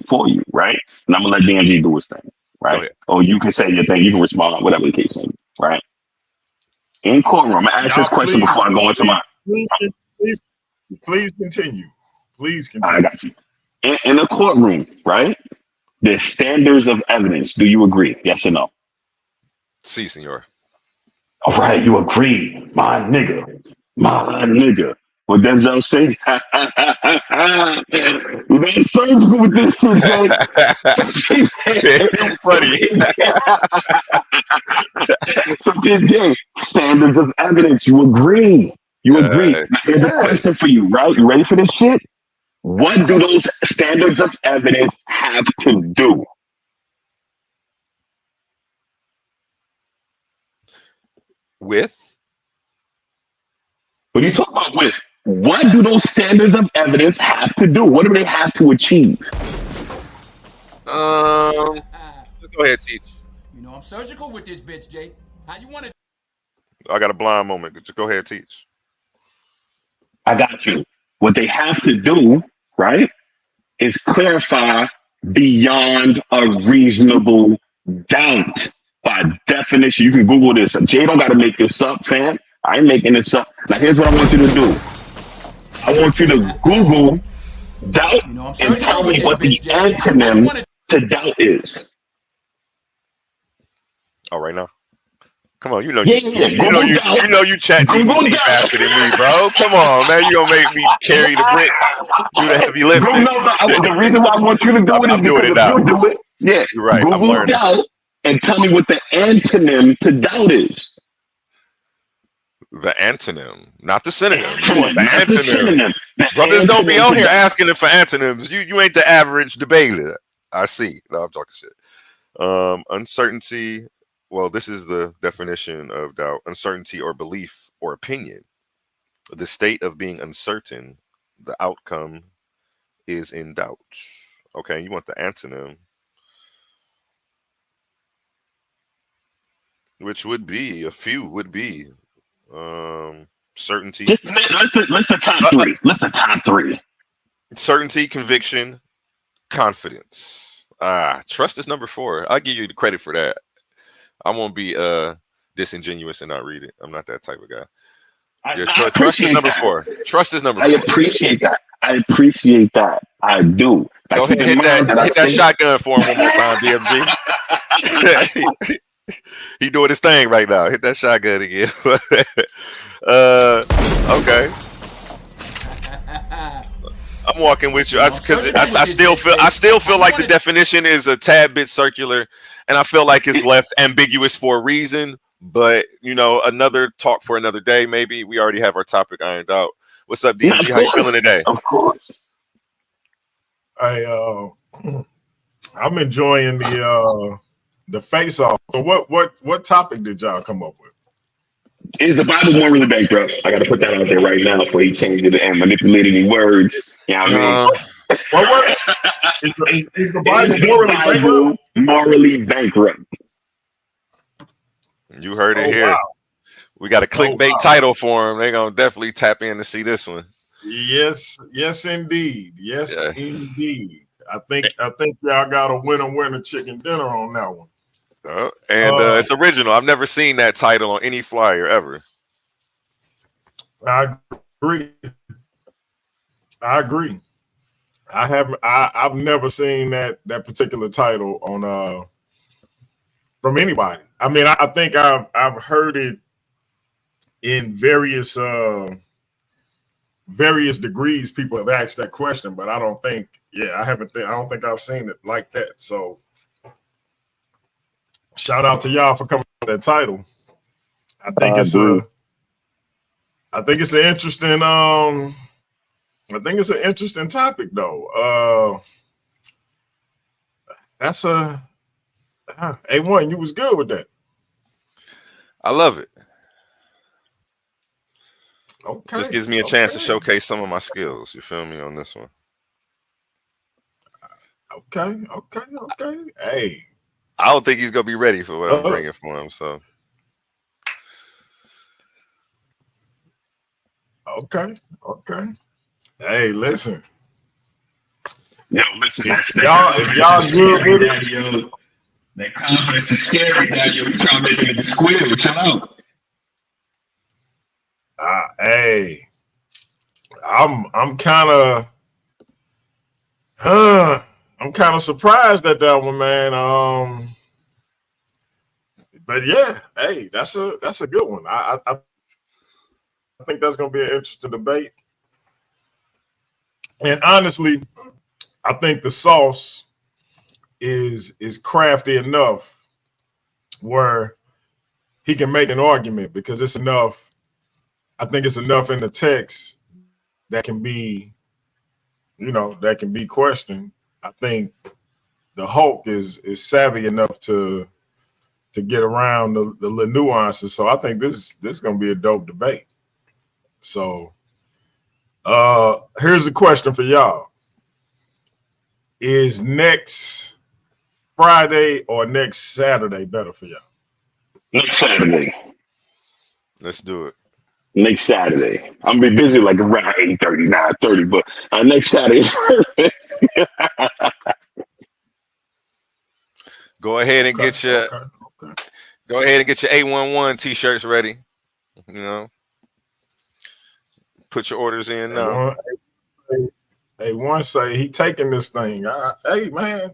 for you. Right. And I'm going to let DMG do his thing. Right. Or you can say your thing. You can respond, whatever the case may be. Right. In courtroom, I'm gonna ask this question before I go into my. Please continue. I got you. In a courtroom, right? There's standards of evidence. Do you agree? Yes or no? Si, senor. All right, you agree, my nigga. What Denzel say? You ain't surgical with this shit, Jay. Funny. So Jay, standards of evidence. You agree. Now, here's a question for you, right? You ready for this shit? What do those standards of evidence have to do? With? What are you talking about with? What do those standards of evidence have to do? What do they have to achieve? Go ahead, teach. I'm surgical with this bitch, Jay. How you want it? I got a blind moment. Just go ahead, teach. I got you. What they have to do, right, is clarify beyond a reasonable doubt. By definition, you can Google this. Jay don't got to make this up, fam. I ain't making this up. Now, here's what I want you to do. I want you to Google doubt and tell me what the antonym to doubt is. All right now. Come on, you chat GPT faster than me, bro. Come on, man. You gonna make me carry the brick, do the heavy lifting. No. The reason why I want you to do it is because if you do it, you're right. Google doubt and tell me what the antonym to doubt is. The antonym, not the synonym. You Antonym, want the not the antonym. synonym. The Brothers don't be antonym out to here doubt. asking it for antonyms. You ain't the average debater. I see. No, I'm talking shit. Uncertainty. Well, this is the definition of doubt: uncertainty or belief or opinion. The state of being uncertain. The outcome is in doubt. Okay, you want the antonym, which would be a few would be certainty. Just let's the top three. Let's the top three. Certainty, conviction, confidence. Trust is number 4. I'll give you the credit for that. I won't be disingenuous and not read it. I'm not that type of guy. Trust is number 4. Trust is number 4. I appreciate that. I appreciate that. I do. Go ahead, hit that shotgun for him one more time, DMG. He doing his thing right now. Hit that shotgun again. Okay. I'm walking with you because I still feel like the definition is a tad bit circular, and I feel like it's left ambiguous for a reason. But another talk for another day. Maybe we already have our topic ironed out. What's up, DMG? How you feeling today? Of course. I'm enjoying the Faceoff. So what topic did y'all come up with? Is the Bible morally bankrupt? I got to put that out there right now before he changes it and manipulate any words. You know what I mean? What? Is the Bible morally bankrupt? You heard it here. Wow. We got a clickbait title for him. They're gonna definitely tap in to see this one. Yes, indeed. Yes, indeed. I think y'all got a winner chicken dinner on that one. It's original. I've never seen that title on any flyer ever. I agree. I've never seen that particular title on from anybody. I mean, I think I've heard it in various degrees. People have asked that question, but I don't think I've seen it like that. So shout out to y'all for coming up with that title. I think it's an interesting topic though. That's AOne, you was good with that. I love it. Okay. This gives me a chance to showcase some of my skills. You feel me on this one? Okay. Hey. I don't think he's gonna be ready for what I'm bringing for him. So. Okay. Hey, listen. Yo, listen. If y'all good with it, that confidence is scary, Daddy. You trying to make a nigga squeal. Chill out. Hey, I'm kind of surprised at that one, man. But yeah, hey, that's a good one. I think that's gonna be an interesting debate. And honestly, I think the sauce is crafty enough where he can make an argument because it's enough. I think it's enough in the text that can be, questioned. I think the Hulk is savvy enough to get around the little nuances. So I think this is gonna be a dope debate. So here's a question for y'all. Is next Friday or next Saturday better for y'all? Next Saturday. Let's do it. Next Saturday. I'm gonna be busy like around 8:30, 9:30, but next Saturday. Go ahead and get your A11 t-shirts ready. Put your orders in now. AOne say he taking this thing. Hey man,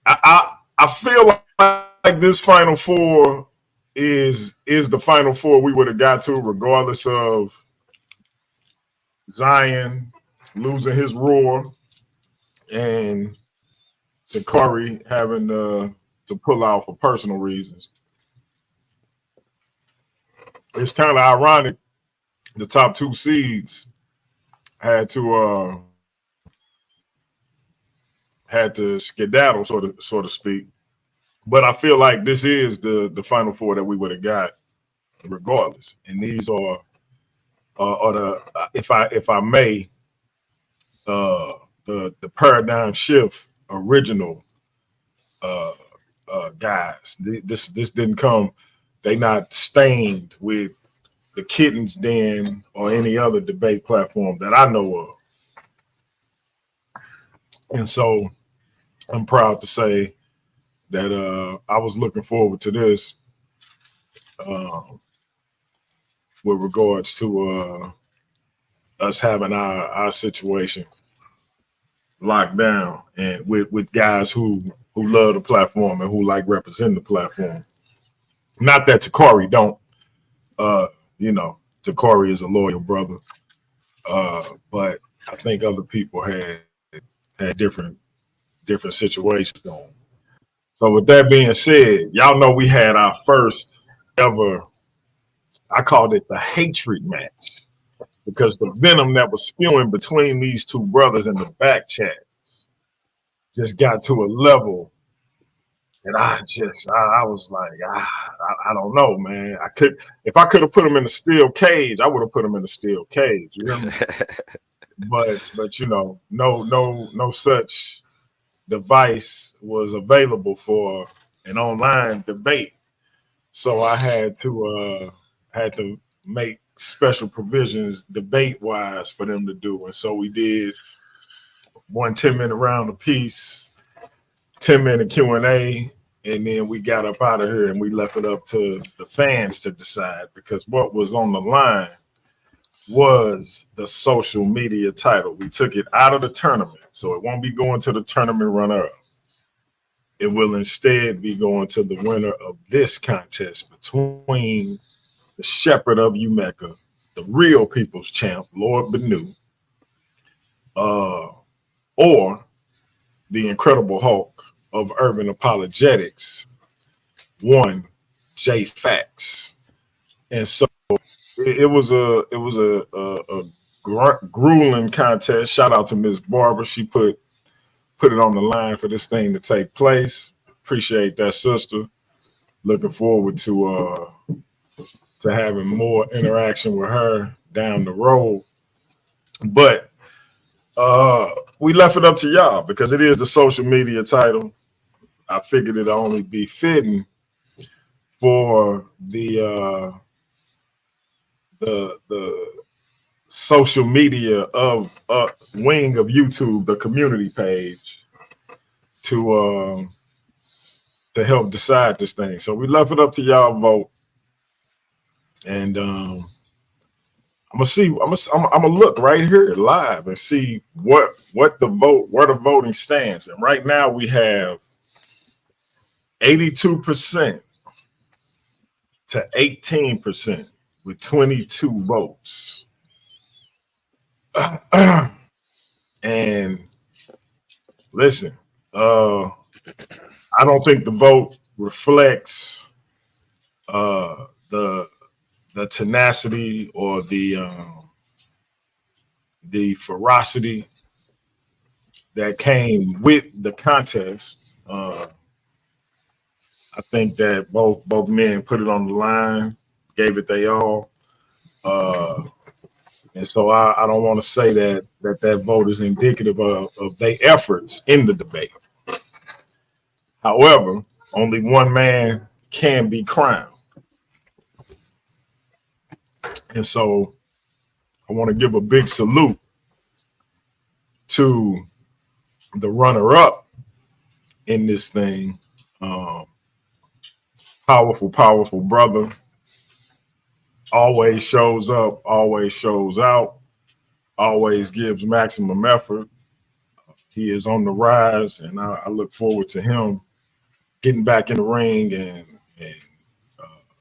I feel like this Final Four is the Final Four we would have got to regardless of Zion losing his roar and Dakari having to pull out for personal reasons. It's kind of ironic. The top 2 seeds had to skedaddle, so to speak. But I feel like this is the final 4 that we would have got regardless. And these are the if I may, the paradigm shift original guys. This didn't come. They not stained with the Kittens Den or any other debate platform that I know of. And so I'm proud to say that I was looking forward to this with regards to us having our situation locked down, and with guys who love the platform and who like representing the platform. Not that Takari don't. Takari is a loyal brother. But I think other people had different situations going. So with that being said, y'all know we had our first ever, I called it the hatred match, because the venom that was spewing between these two brothers in the back chat just got to a level and I was like, I don't know, man. If I could have put him in a steel cage, I would have put him in a steel cage. You know what I mean? But no such device was available for an online debate. So I had to make special provisions debate wise for them to do. And so we did one 10-minute round apiece, 10-minute Q&A, and then we got up out of here and we left it up to the fans to decide, because what was on the line was the social media title. We took it out of the tournament, so it won't be going to the tournament runner-up. It will instead be going to the winner of this contest between the Shepherd of Umeka, the real people's champ, Lord Benu, or the Incredible Hulk of urban apologetics, one J.Faqz. And so it was a grueling contest. Shout out to Miss Barbara. She put it on the line for this thing to take place. Appreciate that, sister. Looking forward to having more interaction with her down the road. But we left it up to y'all because it is the social media title. I figured it'd only be fitting for the social media of wing of YouTube, the community page, to help decide this thing. So we left it up to y'all vote, and I'm gonna look right here live and see where the voting stands. And right now we have 82% to 18% with 22 votes. And listen, I don't think the vote reflects the tenacity or the ferocity that came with the contest. I think that both men put it on the line, gave it they all. And so I don't want to say that vote is indicative of their efforts in the debate. However, only one man can be crowned. And so I want to give a big salute to the runner-up in this thing. Powerful brother. Always shows up, always shows out, always gives maximum effort. He is on the rise, and I look forward to him getting back in the ring and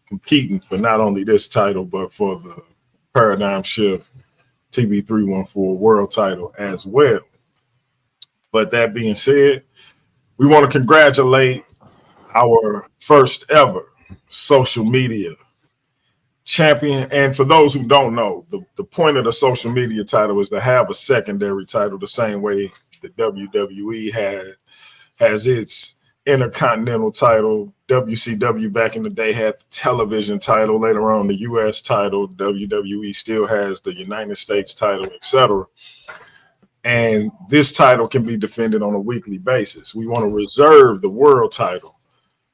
competing for not only this title, but for the Paradigm Shift TV 314 world title as well. But that being said, we want to congratulate our first ever social media champion. And for those who don't know, the point of the social media title is to have a secondary title the same way the WWE has its Intercontinental title. WCW back in the day had the television title. Later on, the U.S. title. WWE still has the United States title, etc. And this title can be defended on a weekly basis. We want to reserve the world title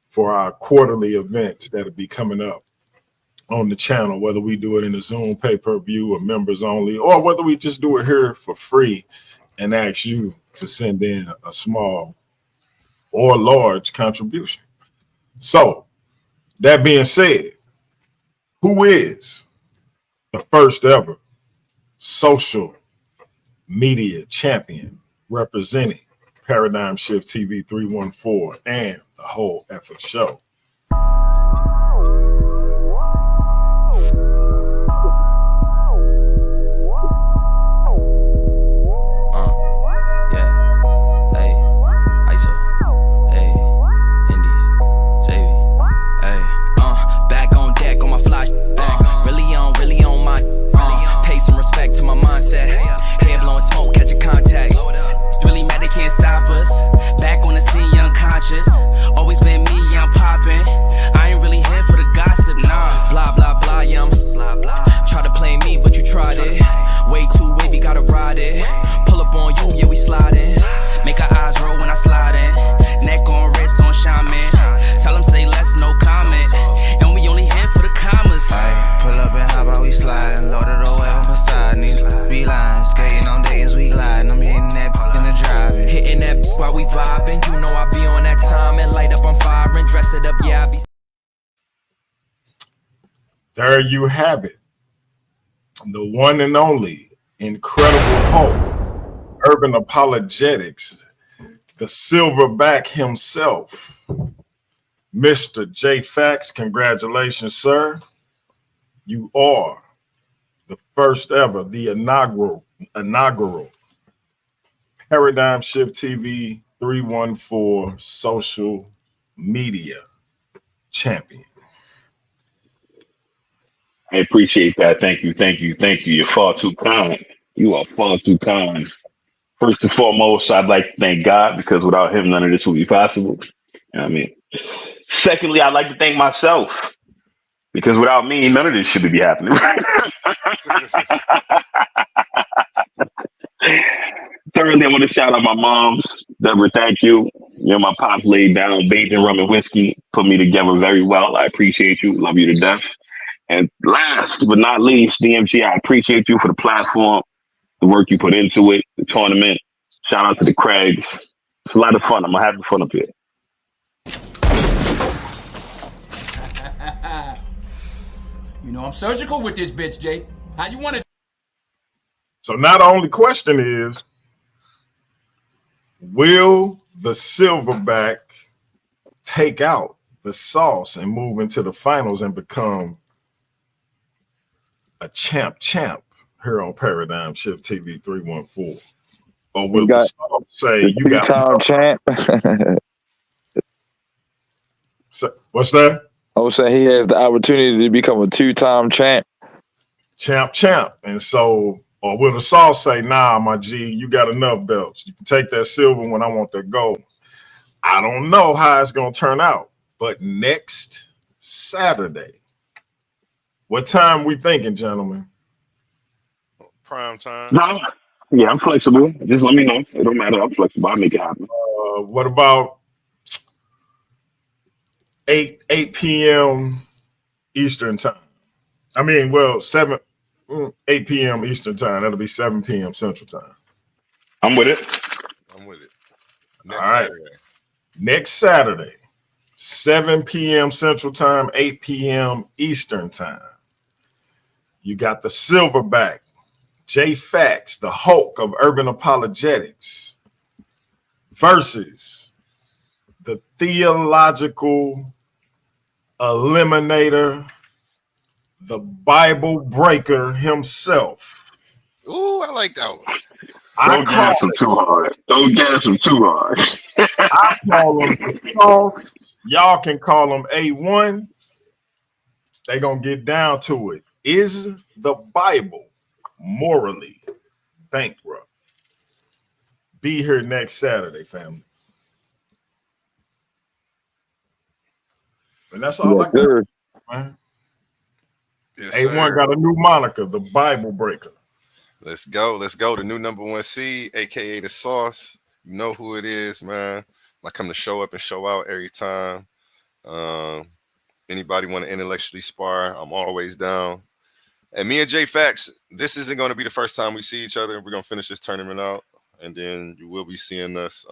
for our quarterly events that'll be coming up on the channel, whether we do it in a Zoom pay-per-view or members only, or whether we just do it here for free and ask you to send in a small or large contribution. So, that being said, who is the first ever social media champion representing Paradigm Shift TV 314 and the whole effort show? Always been me, I'm popping. I ain't really here for the gossip, nah. Blah, blah, blah, yeah, I'm try to play me, but you tried it. Way too wavy, gotta ride it. Pull up on you, yeah, we sliding. Make our eyes roll when I slide in. Neck on wrist on shaman. Tell them say less, no comment. And we only here for the commas. Ay, pull up and how about we sliding? Loaded away on Poseidon. These be lying, skating on Dayton's, we gliding. I'm hitting that in the driving. Hitting that while we vibing. You know I be on that time and light up, I'm firing. Dress it up, yeah, I be. There you have it. The one and only Incredible Hulk, Urban Apologetics, the silverback himself, Mr. J.Faqz. Congratulations, sir. You are the first ever, the inaugural Paradigm Shift TV 314 social media champion. I appreciate that. Thank you. You're far too kind. You are far too kind. First and foremost, I'd like to thank God, because without him, none of this would be possible. You know what I mean? Secondly, I'd like to thank myself, because without me, none of this should be happening. Thirdly, I want to shout out my moms. Deborah, thank you. You know, my pops laid down Bajan rum and whiskey, put me together very well. I appreciate you. Love you to death. And last but not least, DMG, I appreciate you for the platform, the work you put into it, the tournament. Shout out to the Craigs. It's a lot of fun. I'm going to have fun up here. You know I'm surgical with this bitch, Jay. How you want it? So now the only question is, will the silverback take out the sauce and move into the finals and become a champ here on Paradigm Shift TV 314? Or will the sauce say you got time champ? So, what's that? I was saying he has the opportunity to become a 2-time champ. Champ. And so, or will the sauce say, nah, my G, you got enough belts. You can take that silver when I want that gold. I don't know how it's going to turn out, but next Saturday, what time we thinking, gentlemen? Prime time. No, yeah, I'm flexible. Just let me know. It don't matter. I'm flexible. I'll make it happen. What about 8 p.m. Eastern time? I mean, well, 8 p.m. Eastern time. That'll be 7 p.m. Central time. I'm with it. Next All right. Saturday. Next Saturday, 7 p.m. Central time, 8 p.m. Eastern time. You got the silverback, J.Faqz, the Hulk of Urban Apologetics, versus the theological eliminator, the Bible breaker himself. Ooh, I like that one. Don't gas him too hard. I call him the sauce Y'all can call them AOne. They gonna get down to it. Is the Bible morally bankrupt? Be here next Saturday, family. And that's all I got, man. Yes, AOne got a new moniker, the Bible Breaker. Let's go. Let's go. The new #1 seed, aka the Sauce. You know who it is, man. I come to show up and show out every time. Anybody want to intellectually spar, I'm always down. And me and J.Faqz, this isn't going to be the first time we see each other. We're going to finish this tournament out, and then you will be seeing us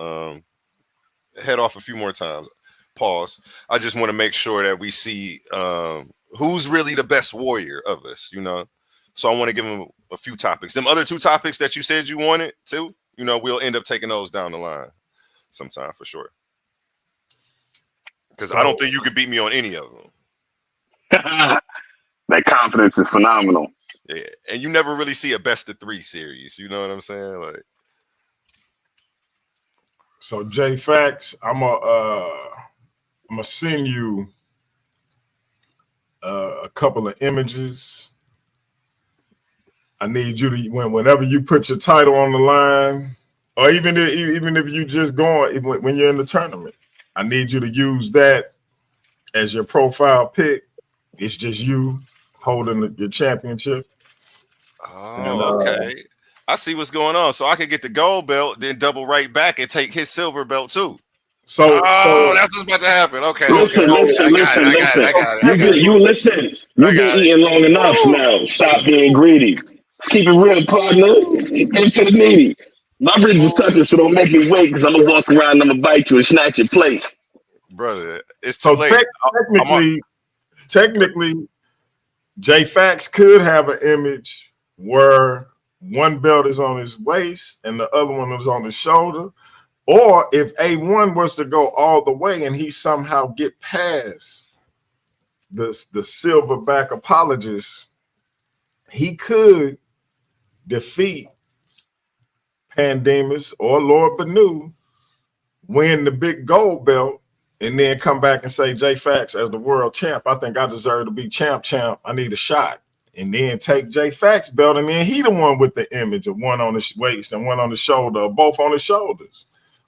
head off a few more times. Pause. I just want to make sure that we see who's really the best warrior of us, you know. So I want to give them a few topics. Them other 2 topics that you said you wanted to, you know, we'll end up taking those down the line sometime for sure. Because I don't think you can beat me on any of them. That confidence is phenomenal. Yeah, and you never really see a best of 3 series. You know what I'm saying? Like, so J.Faqz, I'm gonna send you a couple of images. I need you to whenever you put your title on the line, or even if you just going when you're in the tournament, I need you to use that as your profile pic. It's just you holding your championship. oh, and, okay. I see what's going on. So I could get the gold belt, then double right back and take his silver belt too. So that's what's about to happen. Okay. Listen. I got it. You listen. You've been eating long enough now. Stop being greedy. Let's keep it real, partner. Get to the needy. My bridge is touching, so don't make me wait, because I'm gonna walk around and I'm gonna bite you and snatch your plate. Brother, it's too late. Technically, J.Faqz could have an image where one belt is on his waist and the other one is on his shoulder. Or if AOne was to go all the way and he somehow get past the silverback apologist, he could defeat Pandemus or Lord Banu, win the big gold belt, and then come back and say, J.Faqz, as the world champ, I think I deserve to be champ. I need a shot. And then take J.Faqz belt, and then he the one with the image of one on his waist and one on the shoulder, or both on his shoulders,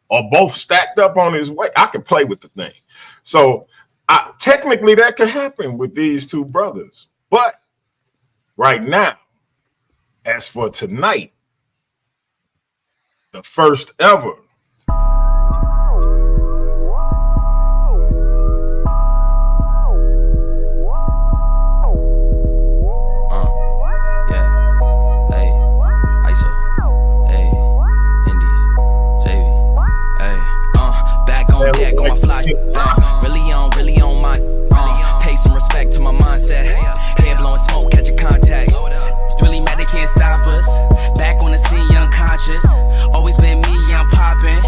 or both stacked up on his waist. I can play with the thing. So technically that could happen with these 2 brothers. But right now, as for tonight, the first ever really on my pay some respect to my mindset. Head blowing smoke, catch a contact. Really mad they can't stop us. Back on the scene, unconscious. Always been me, I'm popping.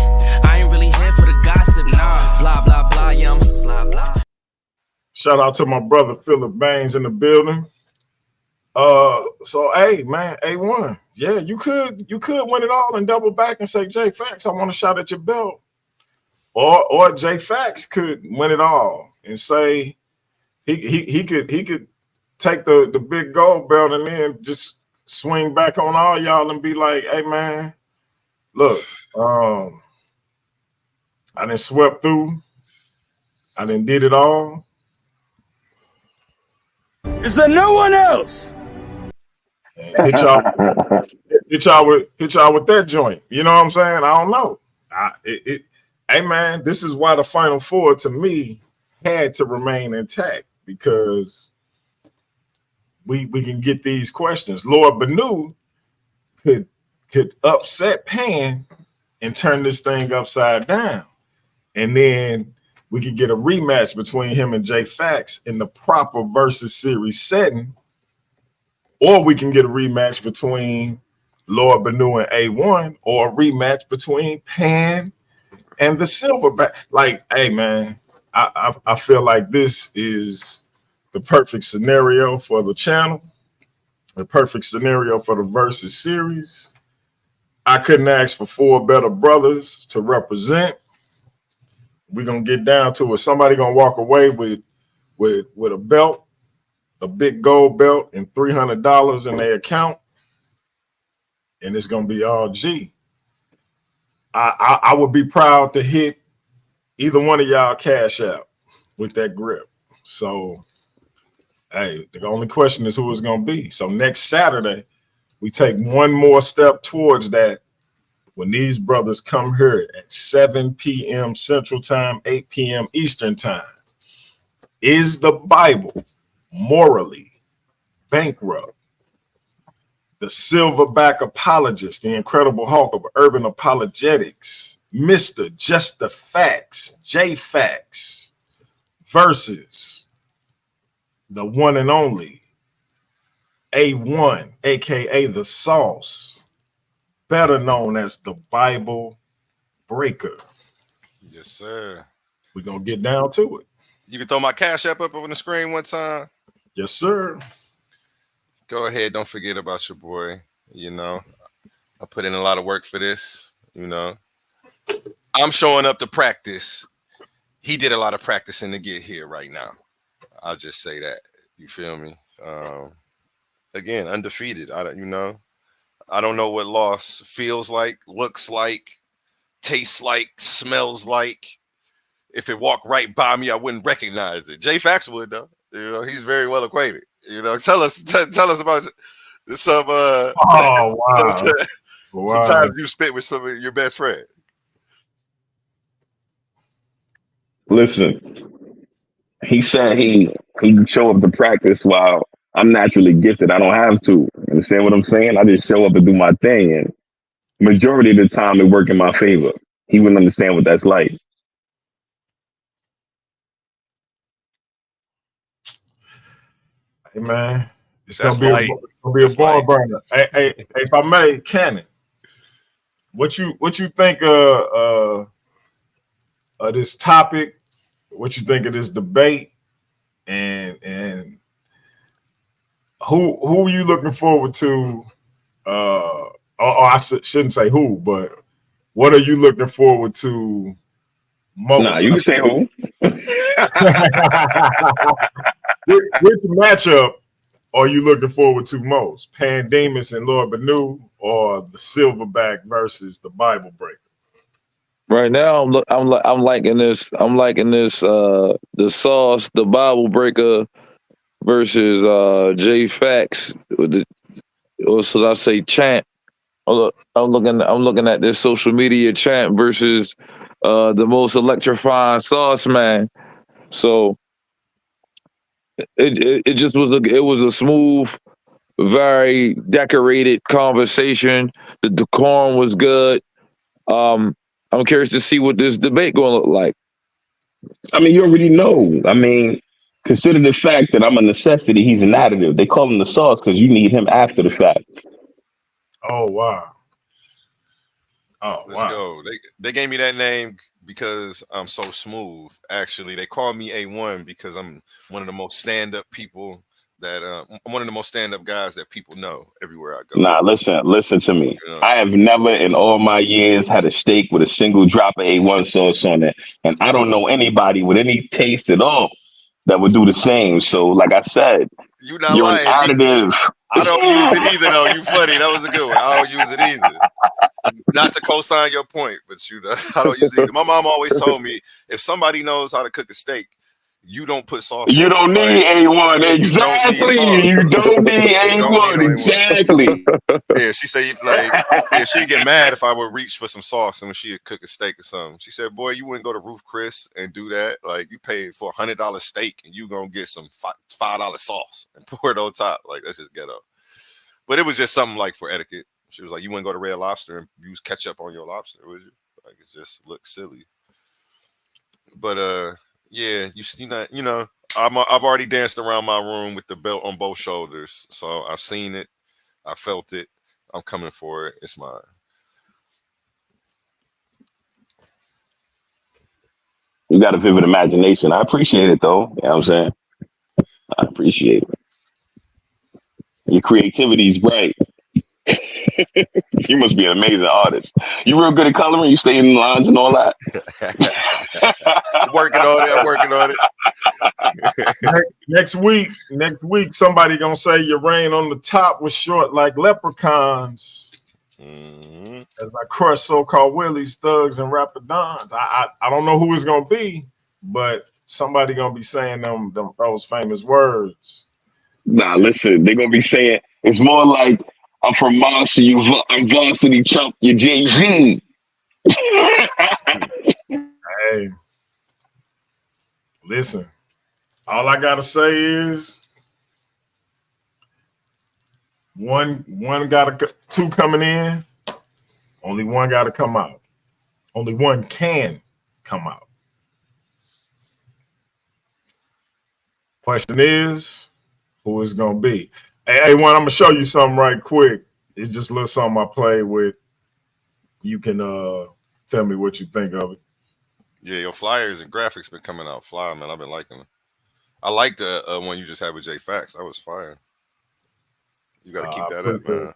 I ain't really here for the gossip, nah. Blah blah blah, yeah, I'm blah blah. Shout out to my brother Philip Baines in the building. So hey man, AOne, yeah, you could win it all and double back and say, J.Faqz, I want a shot at your belt. Or J.Faqz could win it all and say he could take the big gold belt and then just swing back on all y'all and be like, hey man, look, I done swept through, I done did it all. Is there no one else? Hit y'all with that joint. You know what I'm saying? I don't know. Hey man, this is why the Final Four to me had to remain intact, because we can get these questions. Lord Banu could upset Pan and turn this thing upside down, and then we could get a rematch between him and J.Faqz in the proper versus series setting, or we can get a rematch between Lord Banu and AOne, or a rematch between Pan and the silverback. Like, hey man, I feel like this is the perfect scenario for the channel, the perfect scenario for the versus series. I couldn't ask for 4 better brothers to represent. We're gonna get down to it. Somebody gonna walk away with a belt, a big gold belt, and $300 in their account, and it's gonna be all G. I would be proud to hit either one of y'all cash out with that grip. So, hey, the only question is who it's gonna be. So next Saturday, we take one more step towards that when these brothers come here at 7 p.m. Central Time, 8 p.m. Eastern Time. Is the Bible morally bankrupt? The silverback apologist, the Incredible Hulk of urban apologetics, Mr. J.Faqz, J.Faqz, versus the one and only AOne, aka the Sauce, better known as the Bible Breaker. Yes, sir. We're gonna get down to it. You can throw my cash app up on the screen one time. Yes, sir. Go ahead. Don't forget about your boy. You know, I put in a lot of work for this. You know, I'm showing up to practice. He did a lot of practicing to get here right now. I'll just say that. You feel me? Again, undefeated. I don't know what loss feels like, looks like, tastes like, smells like. If it walked right by me, I wouldn't recognize it. J.Faqz would, though. You know, he's very well acquainted. You know, tell us about some. Oh wow! Sometimes you spit with some of your best friend. Listen, he said he can show up to practice while I'm naturally gifted. I don't have to. Understand what I'm saying? I just show up and do my thing, and majority of the time it work in my favor. He wouldn't understand what that's like. Hey man, it's gonna be a ball burner. Hey, if I may, Cannon, what you think of this topic? What you think of this debate? And who are you looking forward to? I shouldn't say who, but what are you looking forward to most? Nah, you can say who. Which matchup are you looking forward to most? Pandemus and Lord Benu, or the Silverback versus the Bible Breaker? Right now, I'm liking this. I'm liking this. The Sauce, the Bible Breaker versus J.Faqz. Or should I say Champ? I'm looking at this social media Champ versus the most electrifying Sauce man. So it just was a smooth, very decorated conversation. The decorum was good. I'm curious to see what this debate gonna look like. I mean, you already know. I mean, consider the fact that I'm a necessity. He's an additive. They call him the Sauce because you need him after the fact. Oh wow! Let's go. They gave me that name because I'm so smooth. Actually, they call me AOne because I'm one of the most stand-up people that I'm one of the most stand-up guys that people know everywhere I go. Nah, listen to me. You know? I have never in all my years had a steak with a single drop of AOne sauce on it, and I don't know anybody with any taste at all that would do the same. So, like I said, you're lying. An additive. I don't use it either, though. You funny. That was a good one. I don't use it either. Not to co-sign your point, but I don't use it either. My mom always told me if somebody knows how to cook a steak, you don't put sauce. You don't need AOne. Exactly. You don't need AOne. Exactly. Yeah, she said she'd get mad if I would reach for some sauce and when she'd cook a steak or something. She said, "Boy, you wouldn't go to Ruth Chris and do that. Like you paid for $100 steak and you gonna get some $5 sauce and pour it on top. Like that's just ghetto." But it was just something like for etiquette. She was like, "You wouldn't go to Red Lobster and use ketchup on your lobster, would you?" Like it just looks silly. But yeah, you know, I've already danced around my room with the belt on both shoulders, so I've seen it, I felt it. I'm coming for it. It's mine. You got a vivid imagination. I appreciate it, though. You know what I'm saying? I appreciate it. Your creativity is bright. You must be an amazing artist. You real good at coloring. You stay in the lines and all that. Working on it. I'm working on it. Next week, somebody gonna say your reign on the top was short like leprechauns. Mm-hmm. As I crush so-called willies, thugs, and rapadons. I don't know who it's gonna be, but somebody gonna be saying those famous words. Nah, listen, they're gonna be saying it's more like I'm from Mars, so I'm varsity chump, you Jay-Z. Hey, listen, all I gotta say is two coming in, only one gotta come out. Only one can come out. Question is, who is gonna be? Hey, AOne, I'm gonna show you something right quick. It's just a little something I play with. You can tell me what you think of it. Yeah, your flyers and graphics been coming out fly, man. I've been liking them. I like the one you just had with J.Faqz. That was fire. You got to keep that up, man.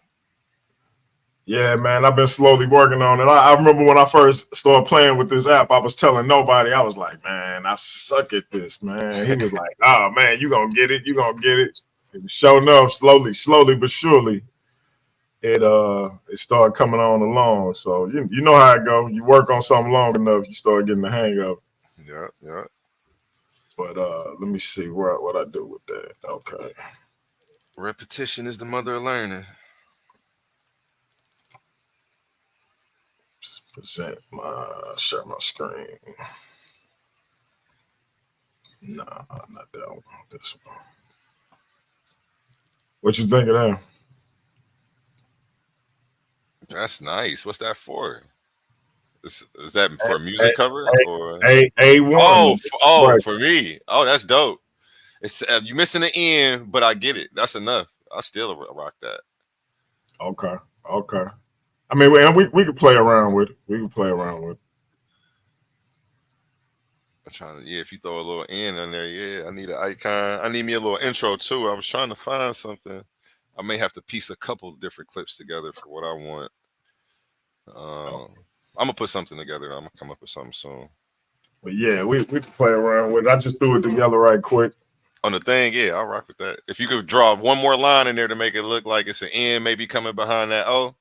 Yeah, man. I've been slowly working on it. I remember when I first started playing with this app, I was telling nobody. I was like, man, I suck at this, man. He was like, oh, man, you going to get it. You going to get it. And sure enough, slowly but surely, it started coming on along. So you know how it goes. You work on something long enough, you start getting the hang of it. Yeah. But let me see what I do with that. Okay. Repetition is the mother of learning. Share my screen. Nah, not that one. This one. What you think of that? That's nice. What's that for? Is that for a music cover or AOne? Right. For me. Oh, that's dope. It's you missing the end, but I get it. That's enough. I still rock that. Okay. I mean, we could play around with it. I'm trying to, if you throw a little end in there, I need an icon. I need me a little intro too. I was trying to find something. I may have to piece a couple different clips together for what I want. I'm gonna put something together. I'm gonna come up with something soon. But yeah, we can play around with it. I just threw it together right quick. On the thing, yeah, I'll rock with that. If you could draw one more line in there to make it look like it's an N maybe coming behind that O.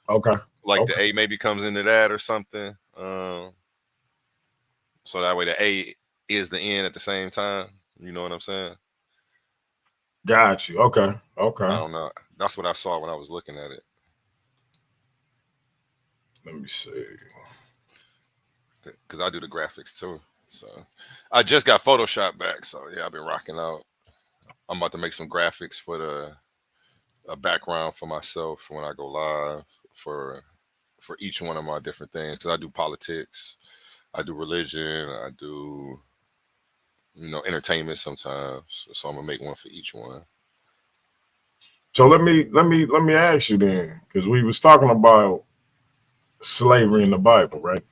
Okay. Like the A maybe comes into that or something. So that way the A is the N at the same time. You know what I'm saying? Got you. Okay. I don't know. That's what I saw when I was looking at it. Let me see. Because I do the graphics too. So I just got Photoshop back. So yeah, I've been rocking out. I'm about to make some graphics for a background for myself when I go live for each one of my different things. Because I do politics, I do religion, I do entertainment sometimes. So I'm gonna make one for each one. So let me ask you then, because we was talking about slavery in the Bible, right?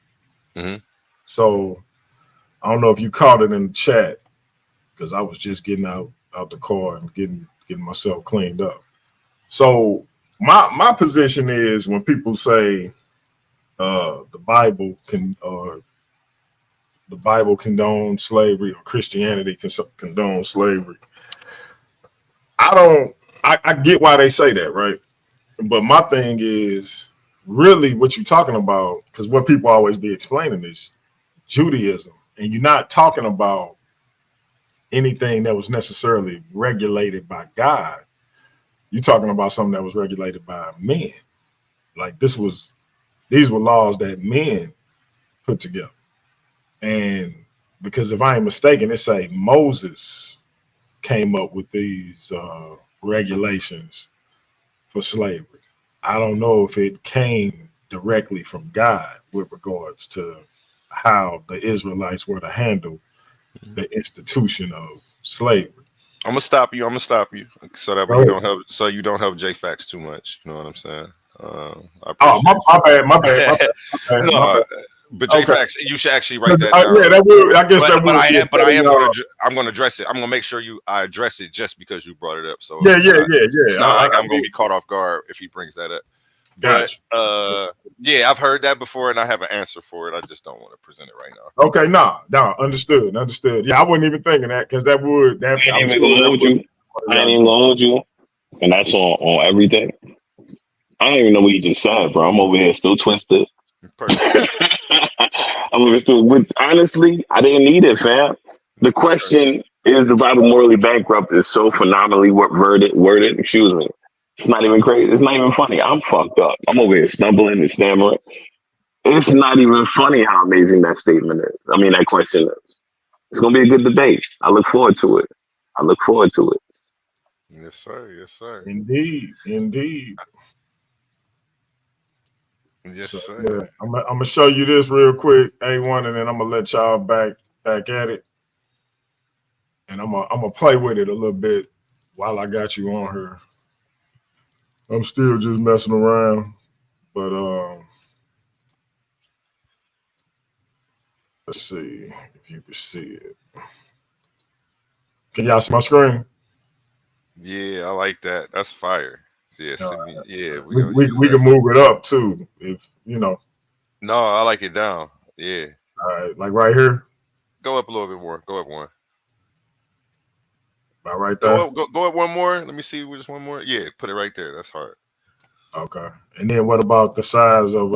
Mm-hmm. So I don't know if you caught it in the chat, because I was just getting out the car and getting myself cleaned up. So my position is when people say the Bible condones slavery or Christianity condones slavery. I get why they say that, right? But my thing is really what you're talking about, because what people always be explaining is Judaism, and you're not talking about anything that was necessarily regulated by God. You're talking about something that was regulated by men. Like these were laws that men put together. And because if I ain't mistaken, it say Moses came up with these regulations for slavery. I don't know if it came directly from God with regards to how the Israelites were to handle the institution of slavery. I'm gonna stop you so that way you don't help J.Faqz too much. You know what I'm saying? My bad. No, but J.Faqz, you should actually write that down. Yeah, that will. I guess that will. I'm going to address it. I'm going to make sure I address it just because you brought it up. So yeah. It's not like I'm going to be caught off guard if he brings that up. Gotcha. Yeah, I've heard that before, and I have an answer for it. I just don't want to present it right now. Okay, no, understood. Yeah, I wasn't even thinking that because that would that. I ain't even gonna hold you. I ain't even gonna hold you, and that's on everything. I don't even know what you just said, bro. I'm over here still twisted. I'm over here still. Honestly, I didn't need it, fam. The question is: the Bible morally bankrupt? Is so phenomenally worded. Excuse me. It's not even crazy. It's not even funny. I'm fucked up. I'm over here stumbling and stammering. It's not even funny how amazing that statement is. I mean, that question is. It's gonna be a good debate. I look forward to it. Yes, sir. Yes, sir. Indeed. Yes, So, sir. yeah, I'm gonna show you this real quick, A1, and then I'm gonna let y'all back at it, and I'm gonna play with it a little bit while I got you on here. I'm still just messing around, but let's see if you can see it. Can y'all see my screen? Yeah, I like that. That's fire. Yeah, we can move it up too, if you know. No, I like it down. Yeah. All right, like right here. Go up a little bit more. Go up one. About right there. Go up one more. Let me see. Just one more. Yeah, put it right there. That's hard. Okay. And then what about the size of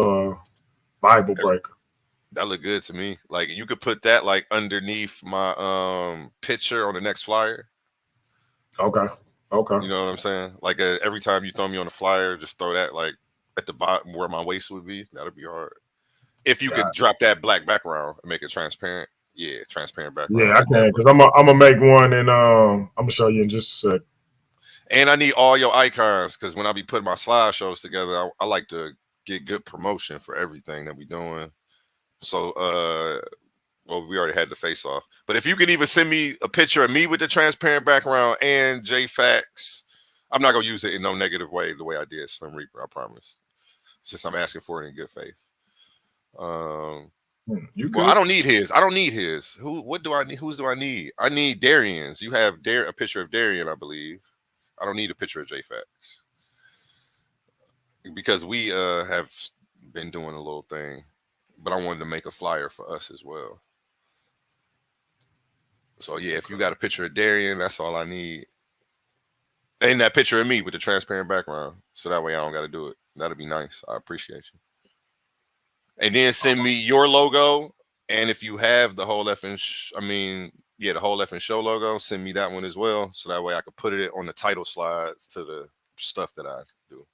Bible breaker? That look good to me. Like you could put that like underneath my picture on the next flyer. Okay. You know what I'm saying? Like every time you throw me on a flyer, just throw that like at the bottom where my waist would be. That'd be hard. If you could drop that black background and make it transparent. Yeah, transparent background. Yeah, I can, because I'm gonna make one, and I'm gonna show you in just a sec. And I need all your icons, because when I be putting my slideshows together, I like to get good promotion for everything that we doing. So, well, we already had the Faceoff, but if you can even send me a picture of me with the transparent background and J.Faqz, I'm not gonna use it in no negative way, the way I did Slim Reaper. I promise. Since I'm asking for it in good faith. Well, I don't need his. What do I need? Whose do I need? I need Darian's. You have a picture of Darian, I believe. I don't need a picture of J.Faqz. Because we have been doing a little thing. But I wanted to make a flyer for us as well. So yeah, if you got a picture of Darian, that's all I need. And that picture of me with the transparent background. So that way I don't got to do it. That'd be nice. I appreciate you. And then send me your logo. And if you have the whole effing, the whole effing show logo, send me that one as well. So that way I could put it on the title slides to the stuff that I do.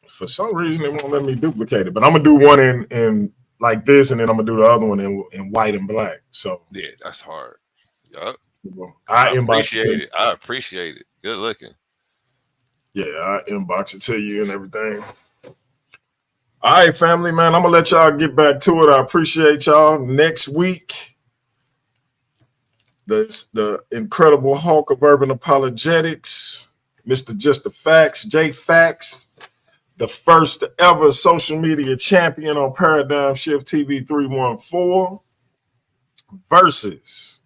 For some reason, it won't let me duplicate it. But I'm going to do one in like this, and then I'm going to do the other one in white and black. So yeah, that's hard. Yup. I appreciate it. I appreciate it. Good looking. Yeah, I inbox it to you and everything. All right, family, man. I'm gonna let y'all get back to it. I appreciate y'all. Next week, the incredible Hulk of urban apologetics, Mr. J.Faqz, J.Faqz, the first ever social media champion on Paradigm Shift TV 314, versus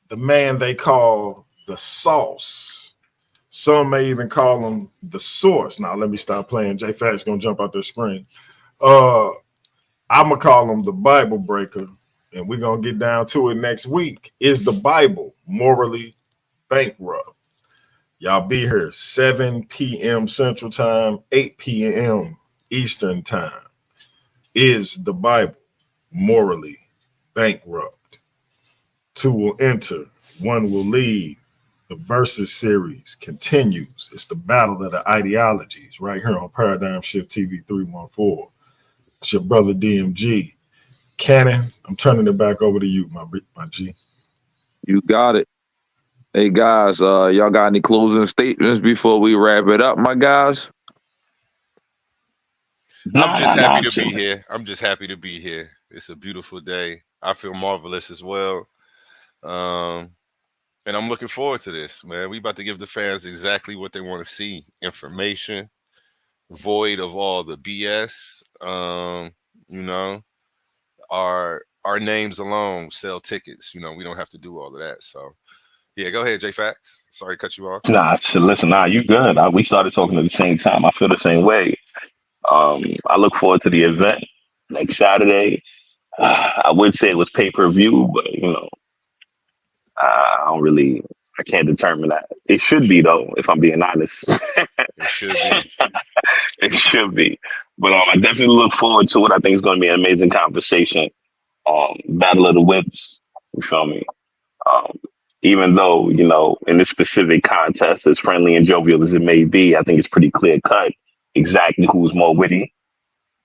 the man they call the Sauce. Some may even call him the Source. Now, let me stop playing. J.Faqz is going to jump out the screen. I'm going to call him the Bible breaker, and we're going to get down to it next week. Is the Bible morally bankrupt? Y'all be here 7 p.m. Central Time, 8 p.m. Eastern Time. Is the Bible morally bankrupt? 2 will enter, 1 will leave. The Versus series continues. It's the battle of the ideologies right here on Paradigm Shift TV 314. It's your brother DMG. Cannon, I'm turning it back over to you, my G. You got it. Hey, guys, y'all got any closing statements before we wrap it up, my guys? I'm just happy to be here. I'm just happy to be here. It's a beautiful day. I feel marvelous as well. And I'm looking forward to this, man. We about to give the fans exactly what they want to see. Information, void of all the BS. Our names alone sell tickets. We don't have to do all of that. So, yeah, go ahead, J.Faqz. Sorry to cut you off. Listen, you good. We started talking at the same time. I feel the same way. I look forward to the event next Saturday. I would say it was pay-per-view, but I can't determine that. It should be though, if I'm being honest. It should be. It should be. But I definitely look forward to it. I think it's going to be an amazing conversation. Battle of the Wits. You feel me? Even though, in this specific contest, as friendly and jovial as it may be, I think it's pretty clear cut exactly who's more witty.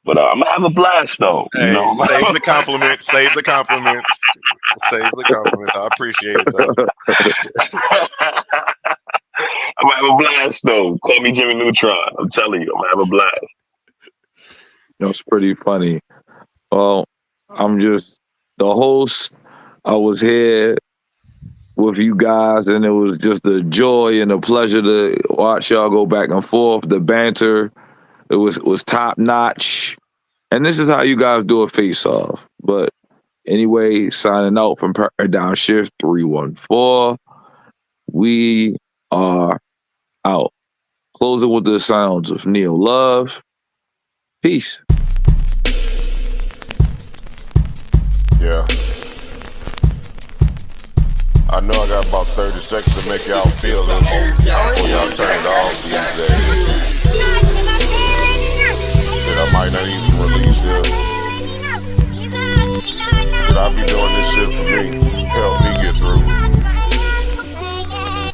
But I'm gonna have a blast though. Hey, save the compliments. Save the compliments. Save the compliments. I appreciate it though. I'm gonna have a blast though. Call me Jimmy Neutron. I'm telling you, I'm gonna have a blast. It's pretty funny. Well, I'm just the host. I was here with you guys, and it was just a joy and a pleasure to watch y'all go back and forth. The banter, it was top notch, and this is how you guys do a face-off. But anyway, signing out from Paradigm Shift 314. We are out. Closing with the sounds of Neil Love. Peace. Yeah. I know I got about 30 seconds to make y'all feel it before y'all turn it off these days. That I might not even release it. But I be doing this shit for me, help me get through.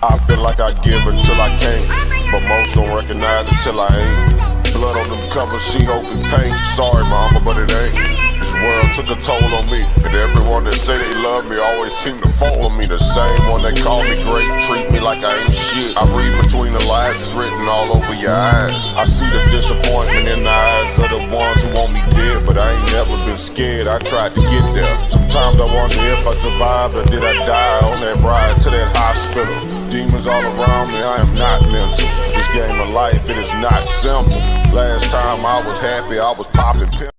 I feel like I give until I can't, but most don't recognize until I ain't. Blood on them covers, she hoping paint. Sorry mama, but it ain't. This world took a toll on me, and everyone that say they love me always seem to follow me. The same one that call me great, treat me like I ain't shit. I read between the lines, it's written all over your eyes. I see the disappointment in the eyes of the ones who want me dead, but I ain't never been scared, I tried to get there. Sometimes I wonder if I survived or did I die on that ride to that hospital. Demons all around me, I am not mental. This game of life, it is not simple. Last time I was happy, I was popping pills.